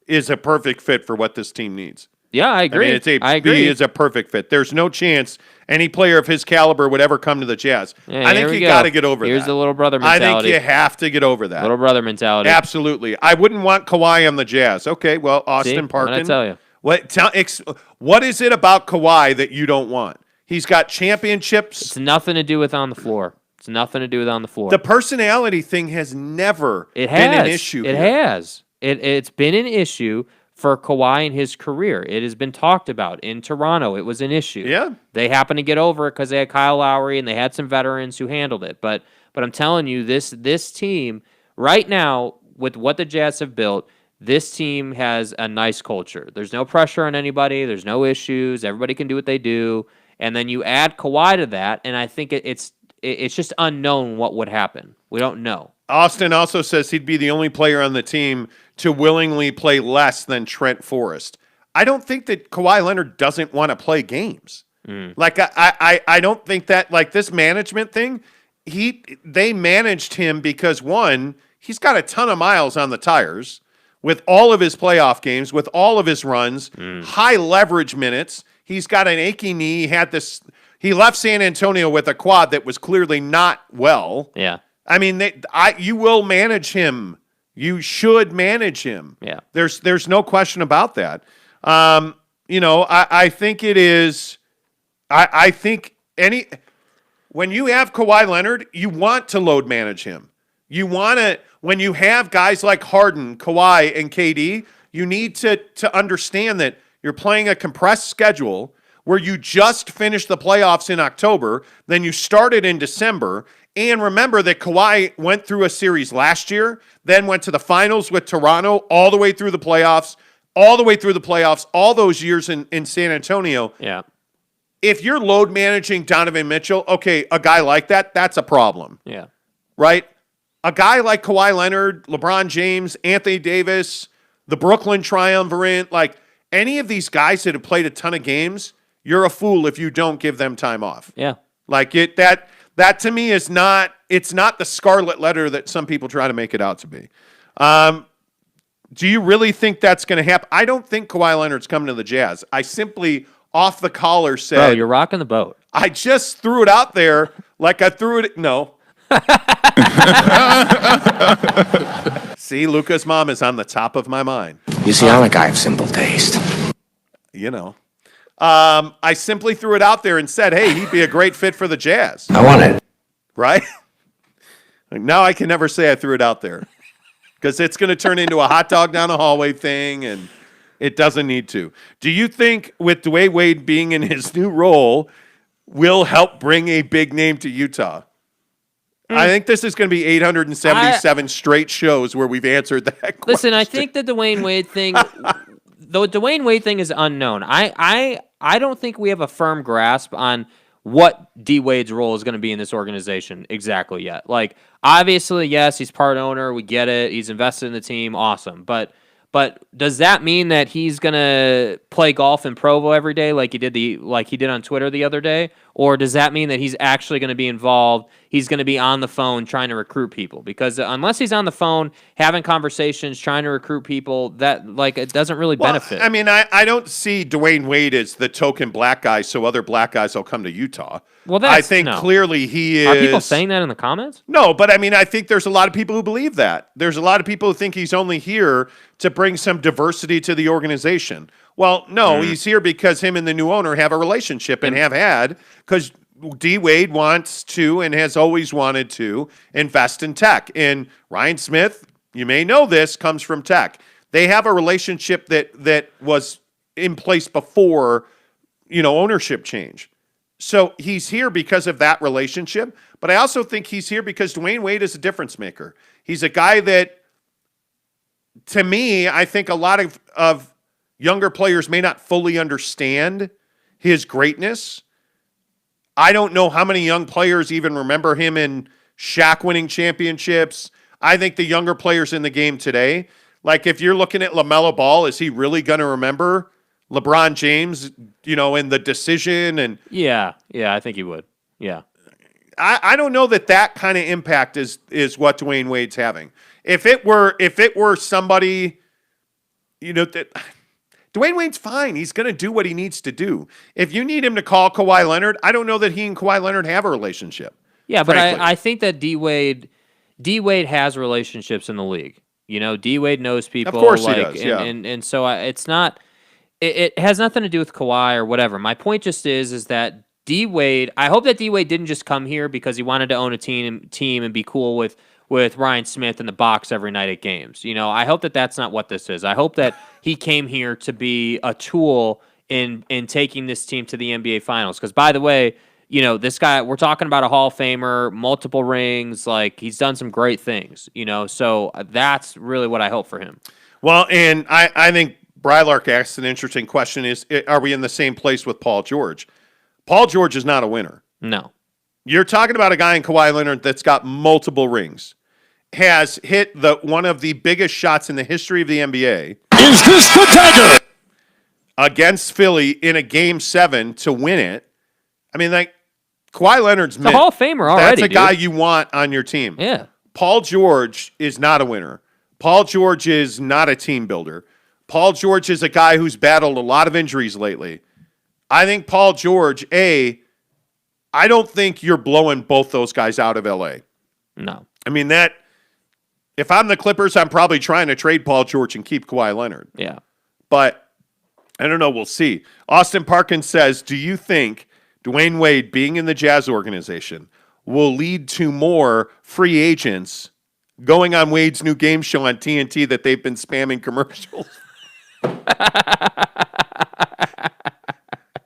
is a perfect fit for what this team needs. Yeah, I agree. I agree. He is a perfect fit. There's no chance any player of his caliber would ever come to the Jazz. Yeah, I think you got to get over Here's that. the little brother mentality. I think you have to get over that. Little brother mentality. Absolutely. I wouldn't want Kawhi on the Jazz. Okay, well, Austin Parkin. What'd I tell you? What is it about Kawhi that you don't want? He's got championships. It's nothing to do with on the floor. It's nothing to do with on the floor. The personality thing has never been an issue. It here. has. It's been an issue for Kawhi in his career. It has been talked about in Toronto. It was an issue. Yeah. They happened to get over it because they had Kyle Lowry and they had some veterans who handled it. But I'm telling you, this team right now, with what the Jazz have built, this team has a nice culture. There's no pressure on anybody. There's no issues. Everybody can do what they do. And then you add Kawhi to that, and I think it's just unknown what would happen. We don't know. Austin also says he'd be the only player on the team to willingly play less than Trent Forrest. I don't think that Kawhi Leonard doesn't want to play games. Like I don't think that, like, this management thing, they managed him because, one, he's got a ton of miles on the tires with all of his playoff games, with all of his runs, high leverage minutes. He's got an achy knee. He left San Antonio with a quad that was clearly not well. Yeah. I mean, you will manage him. You should manage him. Yeah. There's no question about that. I think it is. I think when you have Kawhi Leonard, you want to load manage him. You want to, when you have guys like Harden, Kawhi, and KD, you need to understand that you're playing a compressed schedule where you just finished the playoffs in October, then you started in December, and remember that Kawhi went through a series last year, then went to the finals with Toronto, all the way through the playoffs, all those years in San Antonio. Yeah. If you're load managing Donovan Mitchell, okay, a guy like that's a problem. Yeah. Right? A guy like Kawhi Leonard, LeBron James, Anthony Davis, the Brooklyn Triumvirate, like any of these guys that have played a ton of games, you're a fool if you don't give them time off. Yeah. Like that to me is not, it's not the scarlet letter that some people try to make it out to be. Do you really think that's going to happen? I don't think Kawhi Leonard's coming to the Jazz. I simply off the collar said, Bro, you're rocking the boat. I just threw it out there like I threw it. No. See, Luca's mom is on the top of my mind. You see, I'm a guy of simple taste. You know. I simply threw it out there and said, hey, he'd be a great fit for the Jazz. I want it. Right? Now I can never say I threw it out there because it's going to turn into a hot dog down a hallway thing, and it doesn't need to. Do you think with Dwayne Wade being in his new role will help bring a big name to Utah? I think this is going to be 877 straight shows where we've answered that question. Listen, I think the Dwayne Wade thing, the Dwayne Wade thing is unknown. I don't think we have a firm grasp on what D Wade's role is going to be in this organization exactly yet. Like, obviously, yes, he's part owner. We get it. He's invested in the team. Awesome. But does that mean that he's gonna play golf in Provo every day like he did on Twitter the other day? Or does that mean that he's actually going to be involved? He's going to be on the phone trying to recruit people? Because unless he's on the phone having conversations, trying to recruit people, that it doesn't really benefit. I mean, I don't see Dwayne Wade as the token black guy, so other black guys will come to Utah. Well, I think clearly he is. Are people saying that in the comments? No, but I mean, I think there's a lot of people who believe that. There's a lot of people who think he's only here to bring some diversity to the organization. Well, no, he's here because him and the new owner have a relationship and have had, because D. Wade wants to and has always wanted to invest in tech. And Ryan Smith, you may know this, comes from tech. They have a relationship that was in place before, ownership change. So he's here because of that relationship. But I also think he's here because Dwayne Wade is a difference maker. He's a guy that, to me, I think a lot of younger players may not fully understand his greatness. I don't know how many young players even remember him in Shaq winning championships. I think the younger players in the game today, like if you're looking at LaMelo Ball, is he really going to remember LeBron James, in the decision? And Yeah, I think he would. Yeah. I don't know that kind of impact is what Dwayne Wade's having. If it were somebody, that Dwayne Wade's fine. He's going to do what he needs to do. If you need him to call Kawhi Leonard, I don't know that he and Kawhi Leonard have a relationship. Yeah, but I think that D Wade has relationships in the league. D Wade knows people. Of course he does. Yeah. And so it's not it has nothing to do with Kawhi or whatever. My point just is that D-Wade, I hope that D-Wade didn't just come here because he wanted to own a team and be cool with Ryan Smith in the box every night at games. I hope that that's not what this is. I hope that he came here to be a tool in taking this team to the NBA Finals. Because, by the way, this guy, we're talking about a Hall of Famer, multiple rings, like he's done some great things, so that's really what I hope for him. Well, and I think Brylark asked an interesting question are we in the same place with Paul George? Paul George is not a winner. No. You're talking about a guy in Kawhi Leonard that's got multiple rings, has hit one of the biggest shots in the history of the NBA. Is this the dagger? Against Philly in a Game 7 to win it. I mean, like, Kawhi Leonard's a Hall of Famer already. That's a guy you want on your team. Yeah. Paul George is not a winner. Paul George is not a team builder. Paul George is a guy who's battled a lot of injuries lately. I think Paul George, I don't think you're blowing both those guys out of L.A. No. I mean, if I'm the Clippers, I'm probably trying to trade Paul George and keep Kawhi Leonard. Yeah. But I don't know. We'll see. Austin Parkins says, do you think Dwayne Wade being in the Jazz organization will lead to more free agents going on Wade's new game show on TNT that they've been spamming commercials?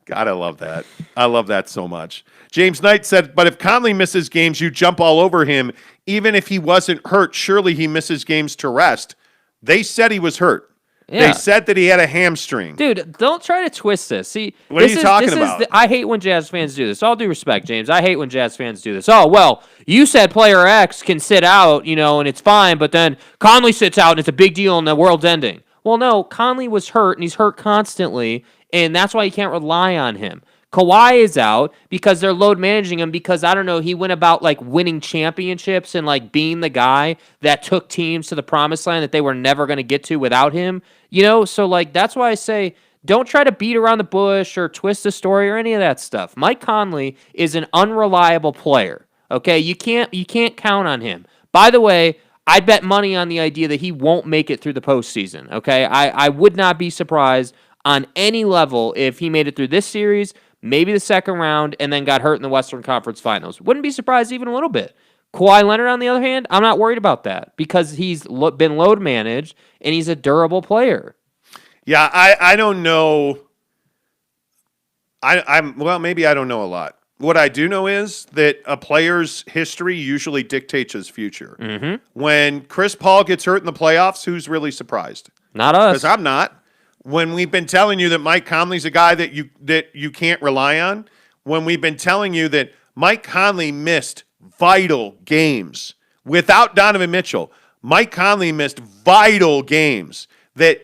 God, I love that. I love that so much. James Knight said, but if Conley misses games, you jump all over him. Even if he wasn't hurt, surely he misses games to rest. They said he was hurt. Yeah. They said that he had a hamstring. Dude, don't try to twist this. See, what are you talking about? I hate when Jazz fans do this. All due respect, James. I hate when Jazz fans do this. Oh, well, you said player X can sit out, and it's fine, but then Conley sits out and it's a big deal and the world's ending. Well, no, Conley was hurt and he's hurt constantly, and that's why you can't rely on him. Kawhi is out because they're load managing him because, I don't know, he went about like winning championships and like being the guy that took teams to the promised land that they were never going to get to without him. So like that's why I say don't try to beat around the bush or twist the story or any of that stuff. Mike Conley is an unreliable player. Okay, you can't count on him. By the way, I'd bet money on the idea that he won't make it through the postseason. Okay, I would not be surprised on any level if he made it through this series, maybe the second round, and then got hurt in the Western Conference Finals. Wouldn't be surprised even a little bit. Kawhi Leonard, on the other hand, I'm not worried about that because he's been load managed and he's a durable player. Yeah, I don't know. Maybe I don't know a lot. What I do know is that a player's history usually dictates his future. Mm-hmm. When Chris Paul gets hurt in the playoffs, who's really surprised? Not us. Because I'm not. When we've been telling you that Mike Conley's a guy that you can't rely on, when we've been telling you that Mike Conley missed vital games without Donovan Mitchell, Mike Conley missed vital games that,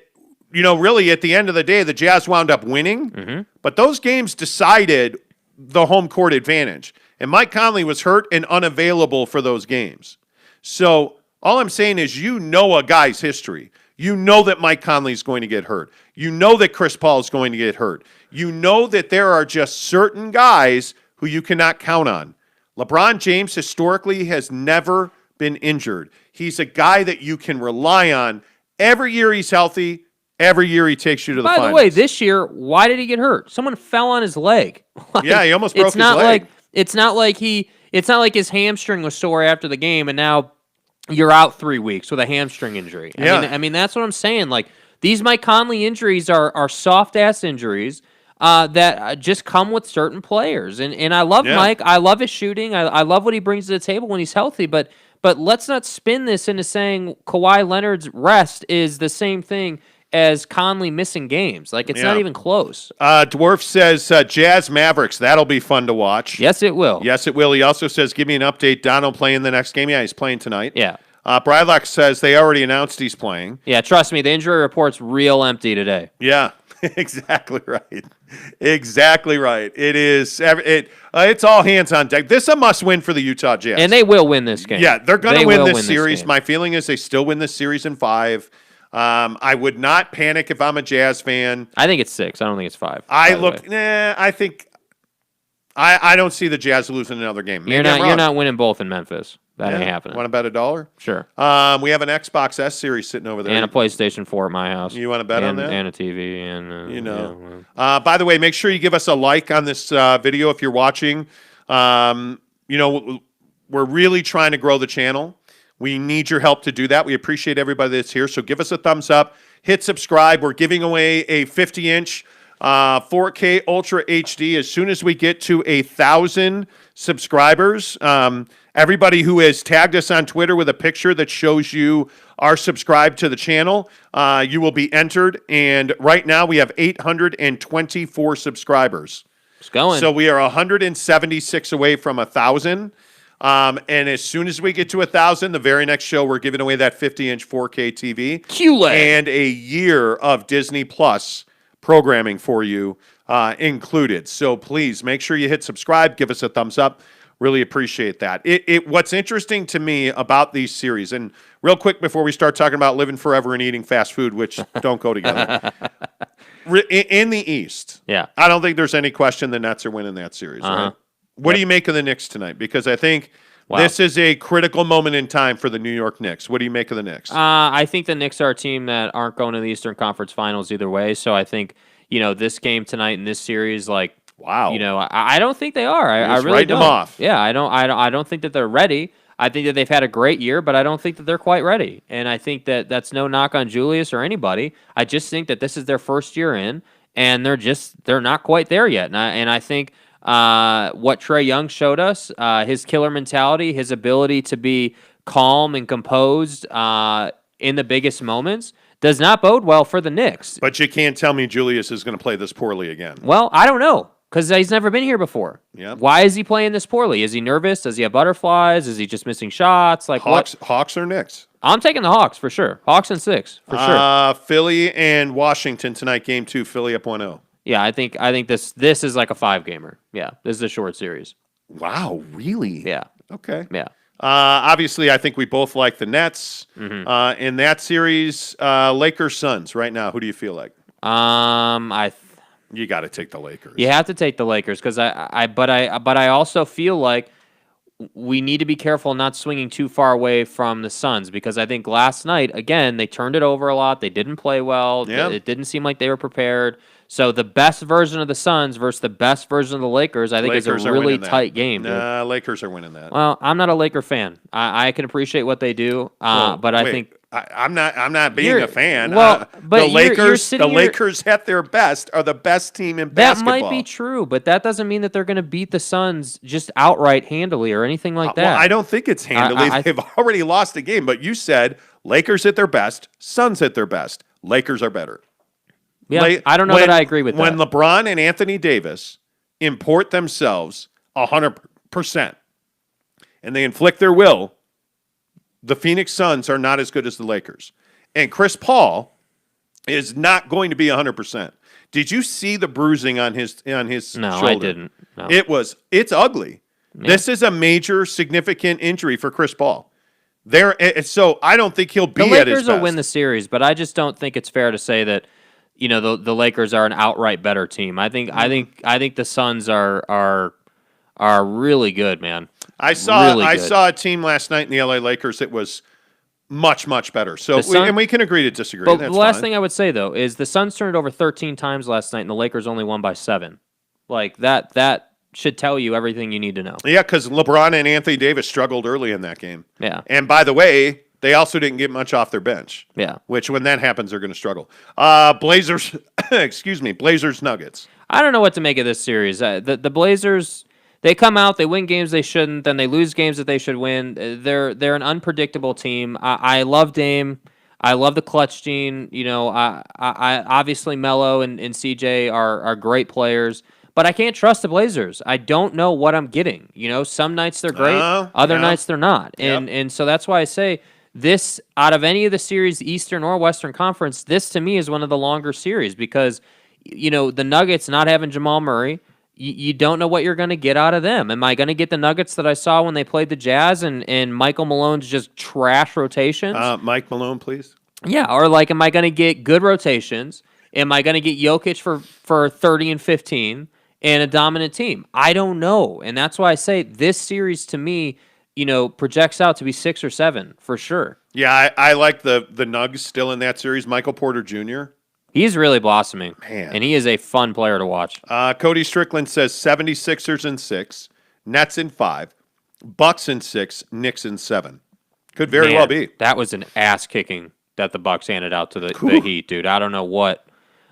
really at the end of the day, the Jazz wound up winning, but those games decided the home court advantage. And Mike Conley was hurt and unavailable for those games. So all I'm saying is a guy's history. You know that Mike Conley is going to get hurt. You know that Chris Paul is going to get hurt. You know that there are just certain guys who you cannot count on. LeBron James historically has never been injured. He's a guy that you can rely on. Every year he's healthy. Every year he takes you to the finals. By the way, this year, why did he get hurt? Someone fell on his leg. Yeah, he almost broke his leg. It's not like his hamstring was sore after the game and now you're out 3 weeks with a hamstring injury. I mean that's what I'm saying. Like these Mike Conley injuries are soft ass injuries that just come with certain players. And I love Mike. I love his shooting. I love what he brings to the table when he's healthy. But let's not spin this into saying Kawhi Leonard's rest is the same thing as Conley missing games. Like, it's not even close. Dwarf says Jazz Mavericks. That'll be fun to watch. Yes, it will. Yes, it will. He also says, give me an update. Don will play in the next game. Yeah, he's playing tonight. Yeah. Brylock says they already announced he's playing. Yeah, trust me, the injury report's real empty today. Yeah, exactly right. Exactly right. It is. It's all hands on deck. This is a must-win for the Utah Jazz. And they will win this game. Yeah, they're going to win this series. My feeling is they still win this series in 5. I would not panic if I'm a Jazz fan. I think it's 6. I don't think it's 5. I think I don't see the Jazz losing another game. You're not winning both in Memphis. That ain't happening. Want to bet $1? Sure. We have an Xbox S series sitting over there. And a PlayStation 4 at my house. You want to bet on that? And a TV. And By the way, make sure you give us a like on this video if you're watching. We're really trying to grow the channel. We need your help to do that. We appreciate everybody that's here. So give us a thumbs up. Hit subscribe. We're giving away a 50-inch 4K Ultra HD as soon as we get to 1,000 subscribers. Everybody who has tagged us on Twitter with a picture that shows you are subscribed to the channel, you will be entered. And right now we have 824 subscribers. It's going. So we are 176 away from 1,000. And as soon as we get to 1,000, the very next show, we're giving away that 50-inch 4K TV. QLED. And a year of Disney Plus programming for you included. So please make sure you hit subscribe. Give us a thumbs up. Really appreciate that. What's interesting to me about these series, and real quick before we start talking about living forever and eating fast food, which don't go together, in the East, I don't think there's any question the Nets are winning that series, right? What do you make of the Knicks tonight? Because I think this is a critical moment in time for the New York Knicks. What do you make of the Knicks? I think the Knicks are a team that aren't going to the Eastern Conference Finals either way. So I think, this game tonight in this series, wow. I don't think they are. I really don't. Them off. Yeah, I don't think that they're ready. I think that they've had a great year, but I don't think that they're quite ready. And I think that that's no knock on Julius or anybody. I just think that this is their first year in, and they're not quite there yet. And I think what Trae Young showed us, his killer mentality, his ability to be calm and composed in the biggest moments, does not bode well for the Knicks. But you can't tell me Julius is going to play this poorly again. Well, I don't know, because he's never been here before. Yep. Why is he playing this poorly? Is he nervous? Does he have butterflies? Is he just missing shots? Hawks or Knicks? I'm taking the Hawks for sure. Hawks and 6 for sure. Philly and Washington tonight, game 2. Philly up 1-0. Yeah, I think this is like a 5-gamer. Yeah, this is a short series. Wow, really? Yeah. Okay. Yeah. Obviously, I think we both like the Nets. Mm-hmm. In that series, Lakers Suns. Right now, who do you feel like? You got to take the Lakers. You have to take the Lakers because but I also feel like we need to be careful not swinging too far away from the Suns because I think last night again they turned it over a lot. They didn't play well. Yeah. It didn't seem like they were prepared. So the best version of the Suns versus the best version of the Lakers, I think, is a really tight game. Nah, Lakers are winning that. Well, I'm not a Laker fan. I can appreciate what they do, but I think I'm not being a fan. Well, but the Lakers, you're Lakers at their best are the best team in basketball. That might be true, but that doesn't mean that they're going to beat the Suns just outright handily or anything like that. Well, I don't think it's handily. They've already lost a game, but you said Lakers at their best, Suns at their best. Lakers are better. Yeah, I don't know that I agree with that. When LeBron and Anthony Davis import themselves 100% and they inflict their will, the Phoenix Suns are not as good as the Lakers. And Chris Paul is not going to be 100%. Did you see the bruising on his shoulder? No, I didn't. No. It's ugly. Yeah. This is a major significant injury for Chris Paul. So I don't think he'll be at his best. The Lakers will win the series, but I just don't think it's fair to say that the Lakers are an outright better team. I think the Suns are really good, man. I saw a team last night in the LA Lakers that was much, much better. So we can agree to disagree. But the last thing I would say though is the Suns turned it over 13 times last night and the Lakers only won by 7. Like that should tell you everything you need to know. Yeah, because LeBron and Anthony Davis struggled early in that game. Yeah. And by the way, they also didn't get much off their bench. Yeah. Which, when that happens, they're going to struggle. Blazers, Blazers Nuggets. I don't know what to make of this series. The Blazers, they come out, they win games they shouldn't, then they lose games that they should win. They're an unpredictable team. I love Dame. I love the clutch gene. I obviously Melo and CJ are great players. But I can't trust the Blazers. I don't know what I'm getting. Some nights they're great, other nights they're not. And so that's why I say this, out of any of the series, Eastern or Western Conference, this to me is one of the longer series because, the Nuggets not having Jamal Murray, you don't know what you're going to get out of them. Am I going to get the Nuggets that I saw when they played the Jazz and Michael Malone's just trash rotations? Mike Malone, please. Yeah, or am I going to get good rotations? Am I going to get Jokic for 30 and 15? And a dominant team. I don't know. And that's why I say this series to me projects out to be 6 or 7 for sure. Yeah, I like the Nugs still in that series. Michael Porter Jr. He's really blossoming, Man. and he is a fun player to watch. Cody Strickland says 76ers in 6, Nets in 5, Bucks in 6, Knicks in 7. Could very well be. That was an ass kicking that the Bucks handed out to the Heat, dude. I don't know what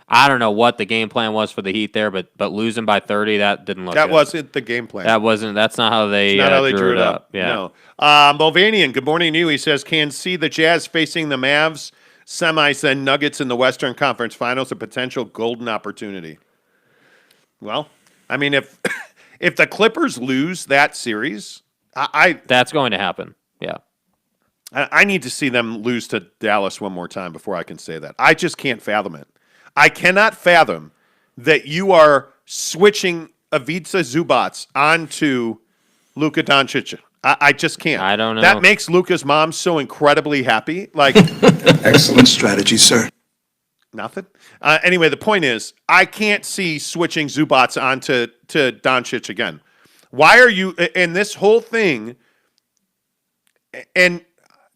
the game plan was for the Heat there, but losing by 30, that didn't look That good. wasn't the game plan. That's not how they, drew it up. Yeah. No. Mulvanian, good morning to you. He says, can see the Jazz facing the Mavs, semis, and Nuggets in the Western Conference Finals, a potential golden opportunity. Well, I mean, if the Clippers lose that series, that's going to happen. Yeah. I need to see them lose to Dallas one more time before I can say that. I just can't fathom it. I cannot fathom that you are switching Ivica Zubac onto Luka Doncic. I just can't. I don't know. That makes Luka's mom so incredibly happy. Like Excellent strategy, sir. nothing. Anyway, the point is, I can't see switching Zubac onto Doncic again. Why are you in this whole thing? And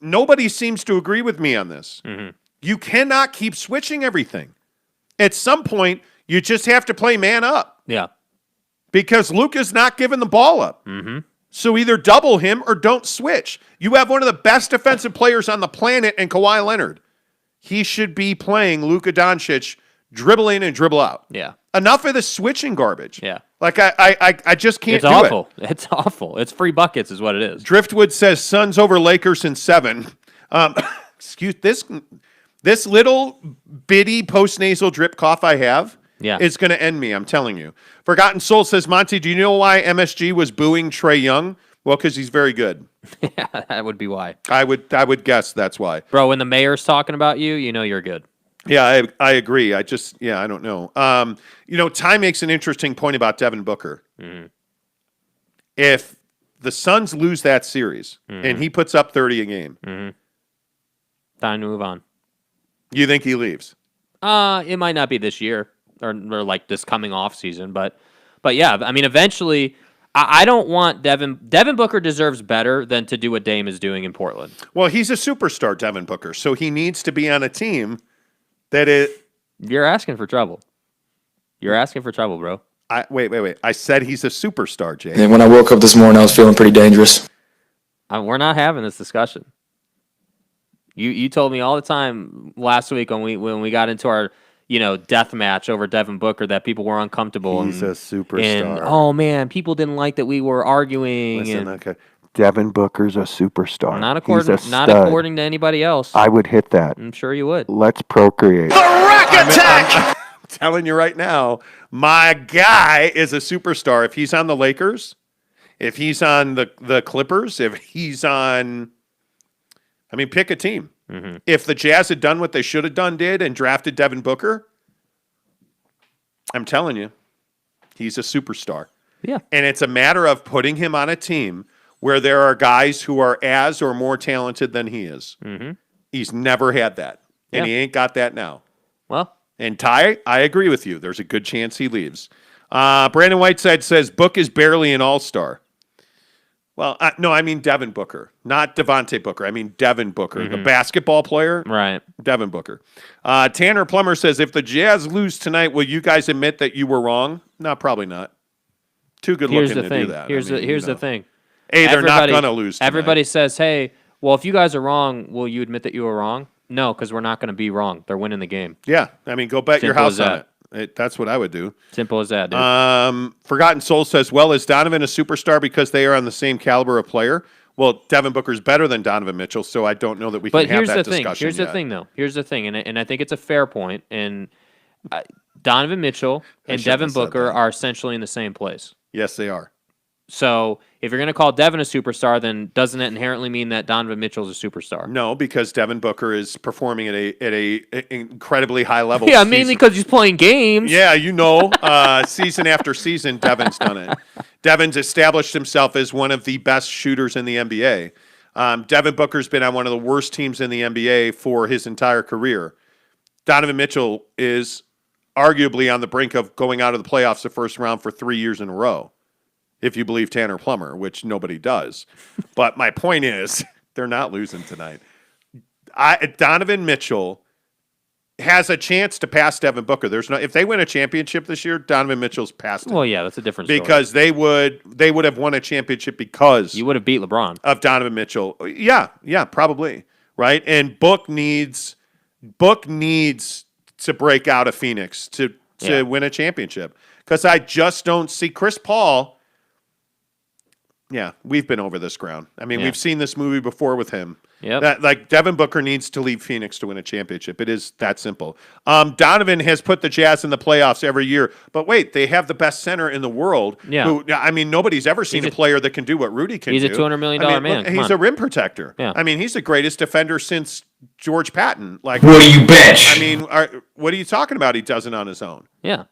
nobody seems to agree with me on this. Mm-hmm. You cannot keep switching everything. At some point, you just have to play man up Yeah. because Luka's not giving the ball up. Mm-hmm. So either double him or don't switch. You have one of the best defensive players on the planet in Kawhi Leonard. He should be playing Luka Doncic, dribble in and dribble out. Yeah. Enough of the switching garbage. Yeah. Like I just can't It's do awful. it. It's awful. It's free buckets is what it is. Driftwood says Suns over Lakers in 7. Excuse this little bitty post-nasal drip cough I have is going to end me, I'm telling you. Forgotten Soul says, Monty, do you know why MSG was booing Trae Young? Well, because he's very good. Yeah, that would be why. I would guess that's why. Bro, when the mayor's talking about you, you know you're good. Yeah, I agree. I don't know. Ty makes an interesting point about Devin Booker. Mm-hmm. If the Suns lose that series and he puts up 30 a game, Time to move on. you think he leaves? It might not be this year or like this coming off season, but yeah, I mean, eventually, I don't want Devin Booker deserves better than to do what Dame is doing in Portland. Well, he's a superstar, Devin Booker, so he needs to be on a team that it. You're asking for trouble. You're asking for trouble, bro. Wait. I said he's a superstar, Jay. And when I woke up this morning, I was feeling pretty dangerous. We're not having this discussion. You told me all the time last week when we got into our death match over Devin Booker that people were uncomfortable. He's a superstar. And oh man, people didn't like that we were arguing. Listen, okay. Devin Booker's a superstar. Not according to anybody else. I would hit that. I'm sure you would. Let's procreate. The rack attack! I'm telling you right now, my guy is a superstar. If he's on the Lakers, if he's on the Clippers, if he's on, pick a team. Mm-hmm. If the Jazz had done what they should have did and drafted Devin Booker, I'm telling you, he's a superstar. Yeah. And it's a matter of putting him on a team where there are guys who are as or more talented than he is. Mm-hmm. He's never had that. And he ain't got that now. Well. And Ty, I agree with you. There's a good chance he leaves. Brandon Whiteside says, Book is barely an all-star. Well, no, I mean Devin Booker, not Devontae Booker. I mean Devin Booker, the basketball player. Right. Devin Booker. Tanner Plummer says, if the Jazz lose tonight, will you guys admit that you were wrong? No, probably not. Too good looking to do that. Here's the thing. A, they're not going to lose tonight. Everybody says, hey, well, if you guys are wrong, will you admit that you were wrong? No, because we're not going to be wrong. They're winning the game. Yeah. Go bet your house on that. it. That's what I would do. Simple as that, dude. Forgotten Soul says, well, is Donovan a superstar because they are on the same caliber of player? Well, Devin Booker's better than Donovan Mitchell, so I don't know that we can have that discussion Here's the thing, though. Here's the thing, and I think it's a fair point. And Donovan Mitchell and Devin Booker are essentially in the same place. Yes, they are. So if you're going to call Devin a superstar, then doesn't it inherently mean that Donovan Mitchell's a superstar? No, because Devin Booker is performing at a incredibly high level. Yeah, mainly because he's playing games. Yeah, season after season, Devin's done it. Devin's established himself as one of the best shooters in the NBA. Devin Booker's been on one of the worst teams in the NBA for his entire career. Donovan Mitchell is arguably on the brink of going out of the playoffs the first round for 3 years in a row. if you believe Tanner Plummer, which nobody does. But my point is, they're not losing tonight. Donovan Mitchell has a chance to pass Devin Booker. If they win a championship this year, Donovan Mitchell's past him. Well, yeah, that's a different story. Because they would have won a championship because you would have beat LeBron of Donovan Mitchell. Yeah, probably. Right? And Book needs to break out of Phoenix to win a championship. Because I just don't see Chris Paul. Yeah, we've been over this ground. I mean, we've seen this movie before with him. Yep. Like Devin Booker needs to leave Phoenix to win a championship. It is that simple. Donovan has put the Jazz in the playoffs every year. But wait, they have the best center in the world. Yeah. Nobody's ever seen a player that can do what Rudy can do. He's a $200 million man. He's a rim protector. Yeah. I mean, he's the greatest defender since George Patton. Like, What do you bitch? I mean, what are you talking about? He does it on his own. Yeah.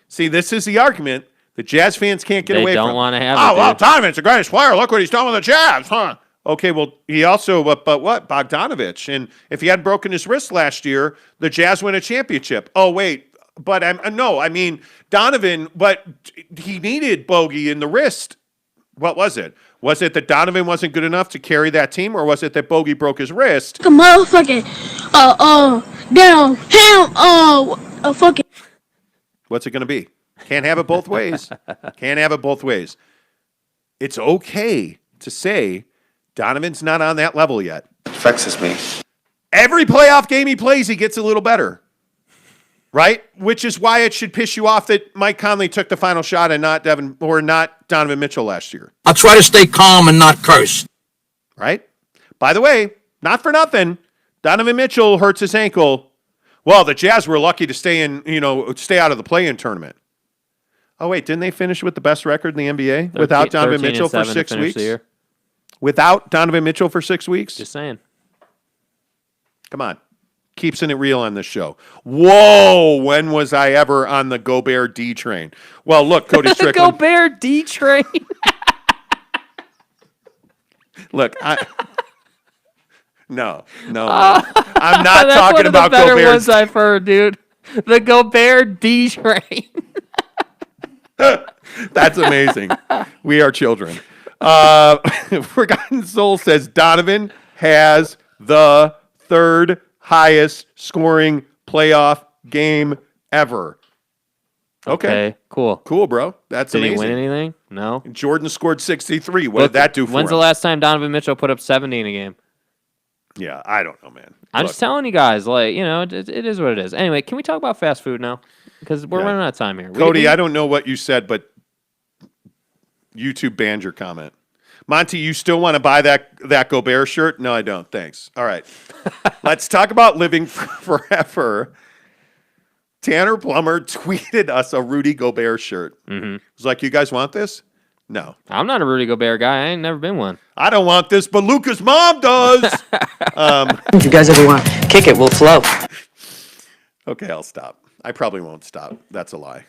See, this is the argument that Jazz fans can't get away from. They don't want to have it. it. Well, Donovan's the greatest player. Look what he's done with the Jazz, huh? Okay, well, he also, but what? Bogdanovich. And if he hadn't broken his wrist last year, the Jazz win a championship. Oh, wait. But Donovan, but he needed Bogey in the wrist. What was it? Was it that Donovan wasn't good enough to carry that team, or was it that Bogey broke his wrist? A motherfucking, down, him, fucking. What's it going to be? Can't have it both ways. Can't have it both ways. It's okay to say Donovan's not on that level yet. It vexes me. Every playoff game he plays, he gets a little better. Right? Which is why it should piss you off that Mike Conley took the final shot and not Donovan Mitchell last year. I'll try to stay calm and not curse. Right? By the way, not for nothing, Donovan Mitchell hurts his ankle. Well, the Jazz were lucky to stay out of the play-in tournament. Oh, wait, didn't they finish with the best record in the NBA without Donovan Mitchell for 6 weeks? Without Donovan Mitchell for 6 weeks? Just saying. Come on. Keeps it real on this show. Whoa, when was I ever on the Gobert D train? Well, look, Cody Strickland. Gobert D train. Look, No. I'm not talking about Gobert. That's one of the better ones I've heard, dude. The Gobert D train. That's amazing. We are children. Forgotten Soul says Donovan has the third highest scoring playoff game ever. Okay. Cool, bro. That's Did amazing. Did he win anything? No. Jordan scored 63. What did that do for him? When's the last time Donovan Mitchell put up 70 in a game? Yeah, I don't know, man. I'm just telling you guys, it is what it is. Anyway, can we talk about fast food now? Because we're running out of time here. Cody, I don't know what you said, but YouTube banned your comment. Monty, you still want to buy that Gobert shirt? No, I don't. Thanks. All right. Let's talk about living forever. Tanner Plummer tweeted us a Rudy Gobert shirt. Mm-hmm. It was like, you guys want this? No. I'm not a Rudy Gobert guy. I ain't never been one. I don't want this, but Luca's mom does. If you guys ever want to kick it, we'll flow. Okay, I'll stop. I probably won't stop. That's a lie.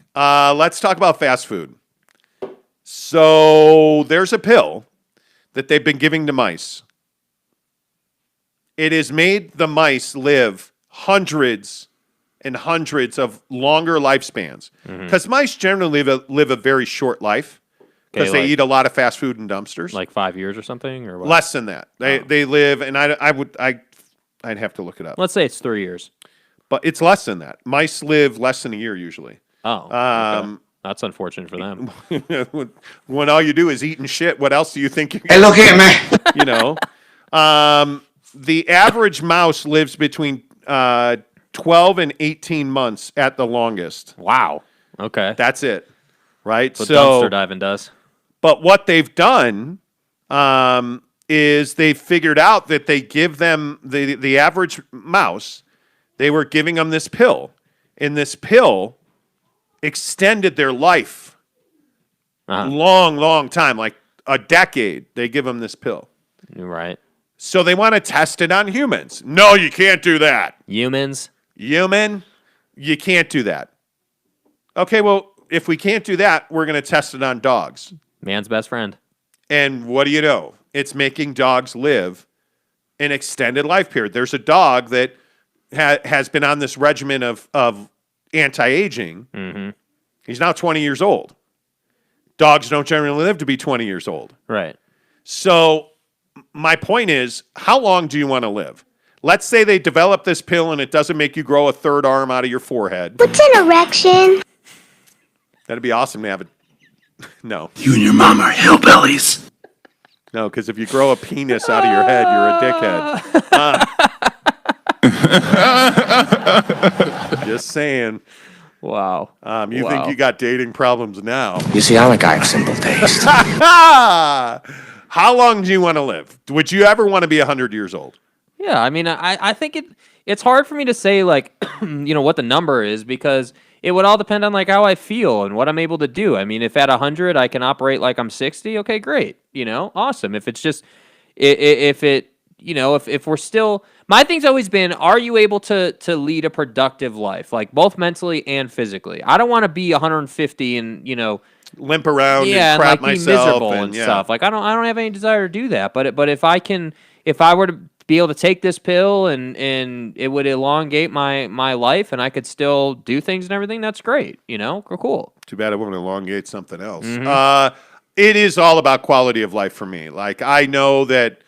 Let's talk about fast food. So there's a pill that they've been giving to mice. It has made the mice live hundreds and hundreds of longer lifespans. Because mice generally live a very short life because they eat a lot of fast food in dumpsters. Like 5 years or something? Or what? Less than that. They live, and I'd have to look it up. Let's say it's 3 years. But it's less than that. Mice live less than a year usually. Oh, okay. That's unfortunate for them. When all you do is eat and shit, what else do you think you're Hey, look here, man. The average mouse lives between 12 and 18 months at the longest. Wow. Okay. That's it. Right? What dumpster diving does. But what they've done is they've figured out that they give them, the average mouse, they were giving them this pill. And this pill extended their life long time, like a decade. They give them this pill. Right. So they want to test it on humans. No, you can't do that. Humans? Human, you can't do that. Okay, well, if we can't do that, we're going to test it on dogs. Man's best friend. And what do you know? It's making dogs live an extended life period. There's a dog that has been on this regimen of anti-aging. Mm-hmm. He's now 20 years old. Dogs don't generally live to be 20 years old. Right. So my point is, how long do you want to live? Let's say they develop this pill and it doesn't make you grow a third arm out of your forehead. What's an erection? That'd be awesome to have it. No. You and your mom are hillbillies. No, because if you grow a penis out of your head, you're a dickhead. Just saying. Wow. You think you got dating problems now. You see, I'm a guy of simple taste. How long do you want to live? Would you ever want to be 100 years old? Yeah, I mean, I think it's hard for me to say, like, what the number is, because it would all depend on, like, how I feel and what I'm able to do. I mean, if at 100 I can operate like I'm 60, okay, great. Awesome. If it's just, if we're still, my thing's always been, are you able to lead a productive life, like both mentally and physically? I don't want to be 150 and, limp around and and crap like be myself miserable and stuff. Like I don't have any desire to do that. But if I were to be able to take this pill and it would elongate my life and I could still do things and everything, that's great. Cool. Too bad it won't elongate something else. Mm-hmm. It is all about quality of life for me. Like, I know that,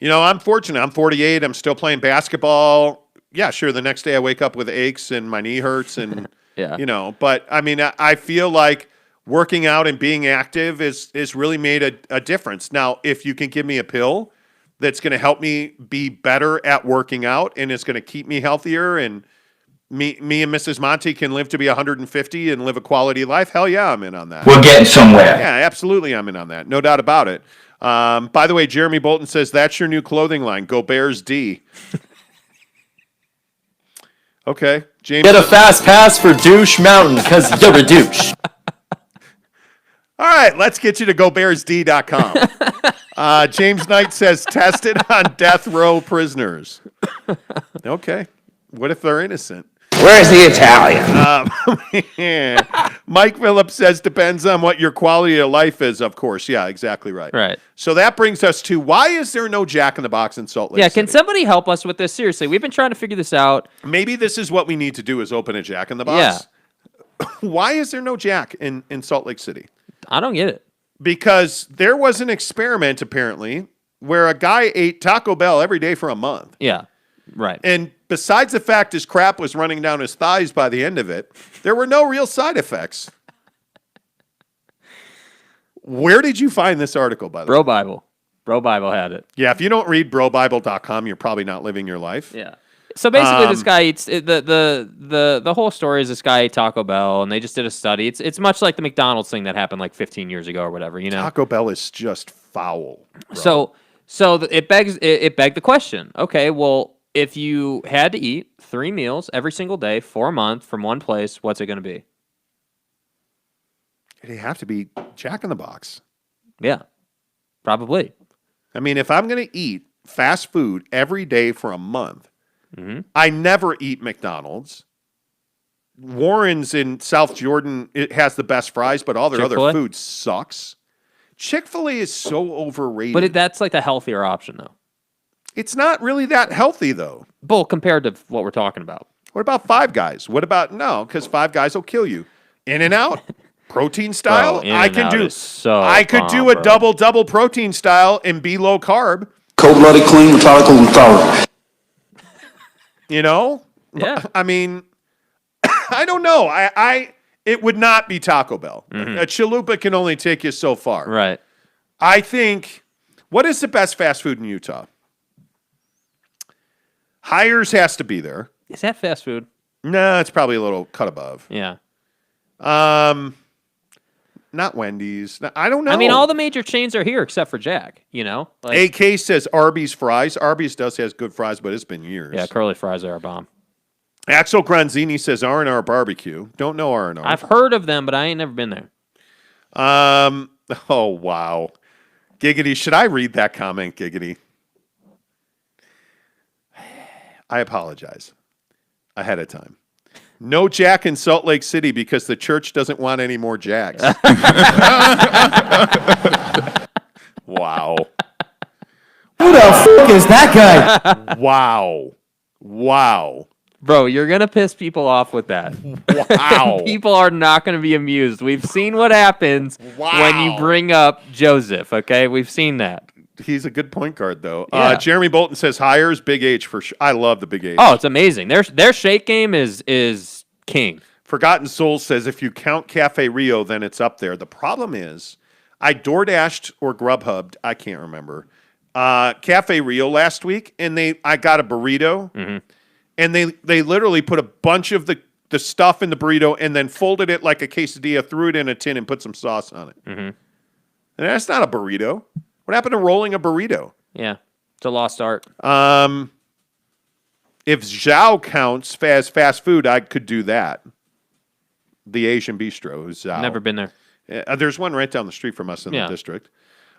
I'm fortunate. I'm 48. I'm still playing basketball. Yeah, sure. The next day I wake up with aches and my knee hurts and, Yeah. But I mean, I feel like working out and being active is really made a difference. Now, if you can give me a pill that's going to help me be better at working out and it's going to keep me healthier and me and Mrs. Monty can live to be 150 and live a quality life, hell yeah, I'm in on that. We're getting somewhere. Yeah, absolutely I'm in on that. No doubt about it. By the way, Jeremy Bolton says, that's your new clothing line. Go Bears D. Okay. James. Get a fast pass for Douche Mountain because you're a douche. All right, let's get you to GoBearsD.com. James Knight says, tested on death row prisoners. Okay. What if they're innocent? Where's the Italian? Mike Phillips says, depends on what your quality of life is, of course. Yeah, exactly right. Right. So that brings us to, why is there no Jack in the Box in Salt Lake City? Can somebody help us with this? Seriously, we've been trying to figure this out. Maybe this is what we need to do, is open a Jack in the Box. Yeah. Why is there no Jack in Salt Lake City? I don't get it. Because there was an experiment, apparently, where a guy ate Taco Bell every day for a month. Yeah, right. And besides the fact his crap was running down his thighs by the end of it, there were no real side effects. Where did you find this article, by the way? Bro Bible. Bro Bible had it. Yeah, if you don't read brobible.com, you're probably not living your life. Yeah. So basically, this guy eats the whole story is this guy ate Taco Bell, and they just did a study. It's much like the McDonald's thing that happened like 15 years ago or whatever. Taco Bell is just foul. Bro. So it begged the question. Okay, well, if you had to eat 3 meals every single day for a month from one place, what's it going to be? It'd have to be Jack in the Box. Yeah, probably. I mean, if I'm going to eat fast food every day for a month, I never eat McDonald's. Warren's in South Jordan, it has the best fries, but all their Chick-fil-A? other food sucks. Chick-fil-A is so overrated. But that's like the healthier option, though. It's not really that healthy, though. Bull compared to what we're talking about. What about Five Guys? What about, no, because Five Guys will kill you. In-N-Out, protein style. Bro, I could In-N-Out do. is so I could do a double protein style and be low carb. Cold-blooded, clean, methodical, and thorough. Yeah. I mean, I don't know. It would not be Taco Bell. A chalupa can only take you so far. Right. I think, what is the best fast food in Utah? Hires has to be there. Is that fast food? No, it's probably a little cut above. Yeah. Not Wendy's. I don't know. I mean, all the major chains are here except for Jack, Like, AK says Arby's fries. Arby's does has good fries, but it's been years. yeah, curly fries are a bomb. Axel Granzini says R&R barbecue. Don't know R&R. I've heard of them, but I ain't never been there. Oh, wow. Giggity, should I read that comment, Giggity? I apologize ahead of time. No Jack in Salt Lake City because the church doesn't want any more Jacks. Wow. Who the fuck is that guy? Wow. Bro, you're going to piss people off with that. Wow. People are not going to be amused. We've seen what happens when you bring up Joseph, okay? We've seen that. He's a good point guard, though. Yeah. Jeremy Bolton says hires, Big H for sure. I love the Big H. Oh, it's amazing. Their shake game is king. Forgotten Soul says if you count Cafe Rio, then it's up there. The problem is I DoorDashed or Grubhubbed, I can't remember, Cafe Rio last week, and I got a burrito, and they literally put a bunch of the stuff in the burrito and then folded it like a quesadilla, threw it in a tin, and put some sauce on it. And that's not a burrito. What happened to rolling a burrito? Yeah, it's a lost art. If Zhao counts as fast food, I could do that. The Asian Bistro, who's Zhao. Never been there. There's one right down the street from us in the district.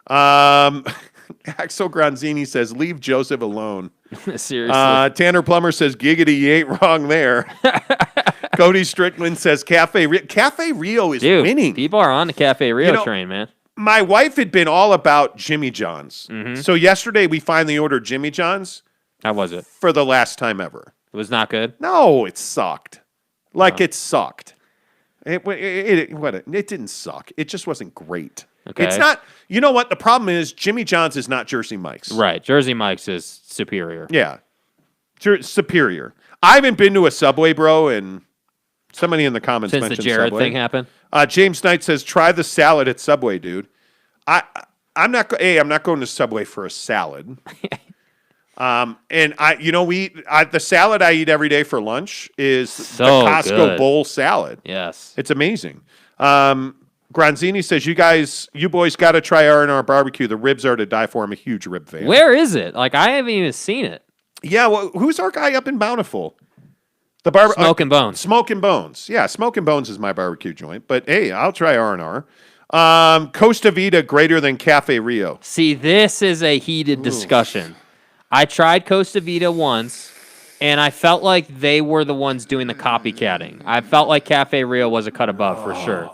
Axel Granzini says, leave Joseph alone. Seriously. Tanner Plummer says, giggity, you ain't wrong there. Cody Strickland says, Cafe Rio. Cafe Rio is winning. People are on the Cafe Rio train, man. My wife had been all about Jimmy John's. So yesterday we finally ordered Jimmy John's. How was it? For the last time ever. It was not good? No, it sucked. It sucked. It didn't suck. It just wasn't great. Okay. It's not. You know what? The problem is Jimmy John's is not Jersey Mike's. Right. Jersey Mike's is superior. Yeah. Superior. I haven't been to a Subway, bro, and somebody in the comments Since the mentioned Jared Subway. thing happened? James Knight says, try the salad at Subway, dude. I'm not going to Subway for a salad. And the salad I eat every day for lunch is the Costco bowl salad. Yes. It's amazing. Granzini says, you boys got to try R&R barbecue. The ribs are to die for. I'm a huge rib fan. Where is it? I haven't even seen it. Yeah, well, who's our guy up in Bountiful? Smoke and Bones. Smoke and Bones. Yeah, Smoke and Bones is my barbecue joint. But, hey, I'll try R&R. Costa Vida greater than Cafe Rio. See, this is a heated discussion. I tried Costa Vida once, and I felt like they were the ones doing the copycatting. I felt like Cafe Rio was a cut above for sure.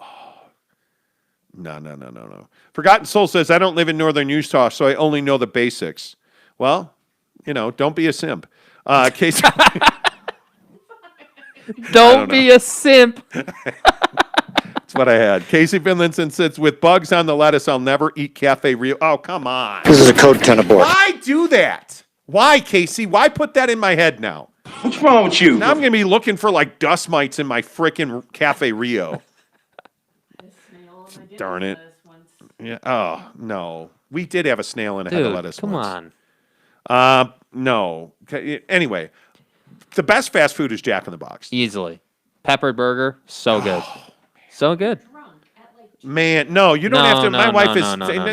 No. Forgotten Soul says, I don't live in northern Utah, so I only know the basics. Well, don't be a simp. Casey, don't be a simp. That's what I had. Casey Finlinson says, with bugs on the lettuce, I'll never eat Cafe Rio. Oh, come on. This is a code 10 abort. Why do that? Why, Casey? Why put that in my head now? What's wrong with you? Now I'm going to be looking for dust mites in my frickin' Cafe Rio. Darn it. Yeah. Oh, no. We did have a snail in a head of lettuce come once. on. No. Anyway, the best fast food is Jack in the Box. Easily. Peppered burger, so good. So good. Man, no, you don't have to. My wife is.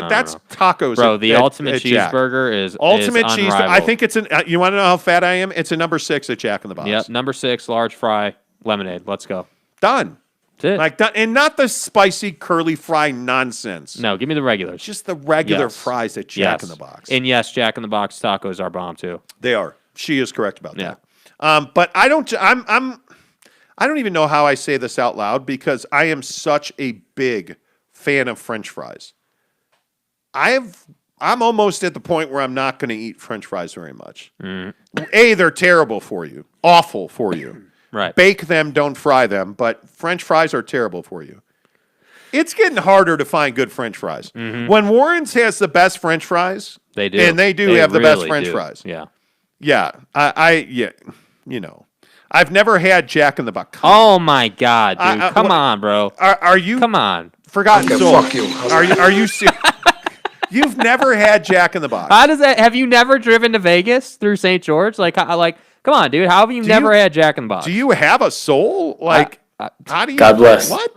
That's tacos. Bro, the ultimate at Jack. cheeseburger is ultimate cheese. unrivaled. I think it's an. You want to know how fat I am? It's a number 6 at Jack in the Box. Yep, number 6, large fry, lemonade. Let's go. Done. That's it. Done. And not the spicy curly fry nonsense. No, give me the regulars. Just the regular fries at Jack in the Box. And yes, Jack in the Box tacos are bomb too. They are. She is correct about that. But I don't. I don't even know how I say this out loud because I am such a big fan of French fries. I'm almost at the point where I'm not going to eat French fries very much. A, they're terrible for you, awful for you. Right. Bake them, don't fry them, but French fries are terrible for you. It's getting harder to find good French fries. When Warren's has the best French fries, they do, and they have the best French fries. Yeah. I've never had Jack in the Box. Oh my God, dude! Come on, bro. Are you? Come on. Forgotten Soul. Fuck you. Are you serious? You've never had Jack in the Box. How does that? Have you never driven to Vegas through St. George? Come on, dude. How have you never had Jack in the Box? Do you have a soul? How do you? God bless. What?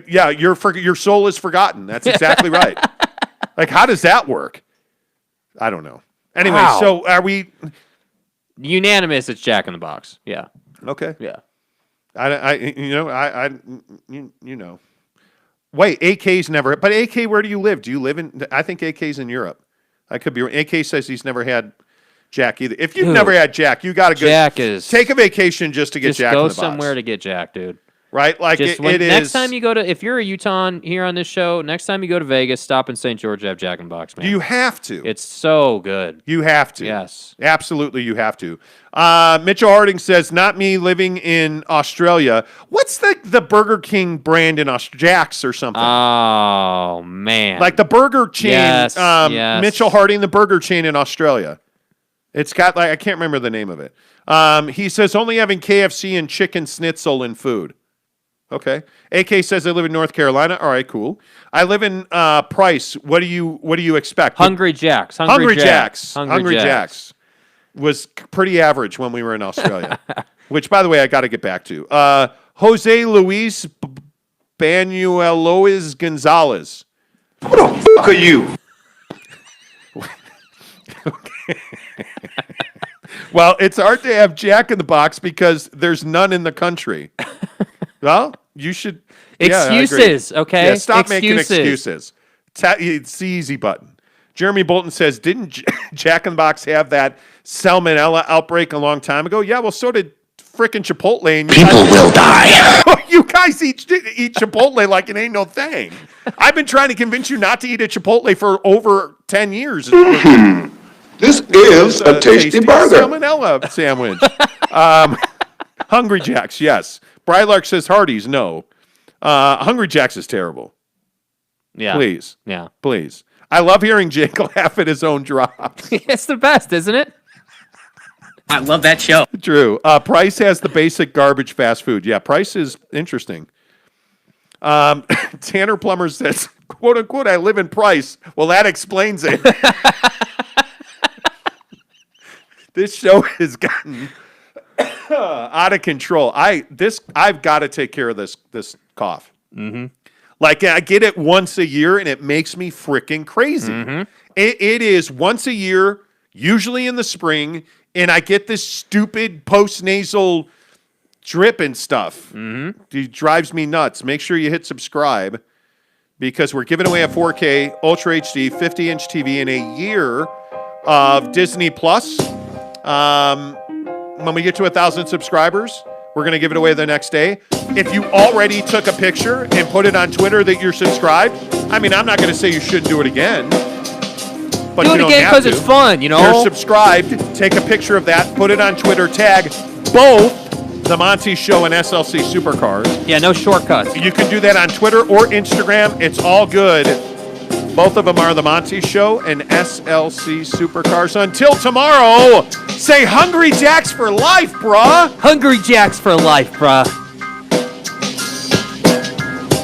Yeah, your soul is forgotten. That's exactly right. How does that work? I don't know. Anyway, so are we unanimous? It's Jack in the Box. Yeah. Okay. Yeah. Wait, AK's never. But AK, where do you live? Do you live in? I think AK's in Europe. I could be. AK says he's never had Jack either. If you've never had Jack, you got to go. Jack is. Take a vacation just to get Jack in the Box. Go somewhere to get Jack, dude. right? Like Just it is. Next time you go to, if you're a Utah here on this show, next time you go to Vegas, stop in St. George, have Jack in the Box, man. You have to. It's so good. You have to. Yes. Absolutely, you have to. Mitchell Harding says, not me living in Australia. What's the Burger King brand in Jack's or something? Oh, man. Like the burger chain. Yes, yes. Mitchell Harding, the burger chain in Australia. It's got, like, I can't remember the name of it. He says, only having KFC and chicken schnitzel in food. Okay. AK says, I live in North Carolina. All right, cool. I live in Price. What do you expect? Hungry Jack's. Hungry Jack's was pretty average when we were in Australia, which, by the way, I got to get back to. Jose Luis Banuelos Gonzalez. Who the fuck are you? Well, it's hard to have Jack in the Box because there's none in the country. Well, you should. Excuses, okay? Yeah, stop making excuses. It's the easy button. Jeremy Bolton says, didn't Jack in the Box have that salmonella outbreak a long time ago? Yeah, well, so did frickin' Chipotle. And People will die. You guys eat Chipotle like it ain't no thing. I've been trying to convince you not to eat at Chipotle for over 10 years. This is a tasty burger. Salmonella sandwich. Hungry Jack's, yes. Brylark says Hardee's, no. Hungry Jack's is terrible. Yeah. Please. Yeah. Please. I love hearing Jake laugh at his own drops. It's the best, isn't it? I love that show. True. Price has the basic garbage fast food. Yeah, Price is interesting. Tanner Plummer says, quote unquote, I live in Price. Well, that explains it. This show has gotten out of control. I've got to take care of this cough. Mm-hmm. Like, I get it once a year, and it makes me freaking crazy. Mm-hmm. It is once a year, usually in the spring, and I get this stupid post-nasal drip and stuff. Mm-hmm. It drives me nuts. Make sure you hit subscribe because we're giving away a 4K Ultra HD 50-inch TV and a year of Disney Plus. When we get to 1,000 subscribers, we're going to give it away the next day. If you already took a picture and put it on Twitter that you're subscribed, I mean, I'm not going to say you shouldn't do it again. But do it again because it's fun, you know? You're subscribed. Take a picture of that. Put it on Twitter. Tag both The Monty Show and SLC Supercars. Yeah, no shortcuts. You can do that on Twitter or Instagram. It's all good. Both of them are The Monty Show and SLC Supercars. Until tomorrow, say Hungry Jacks for life, brah. Hungry Jacks for life, brah.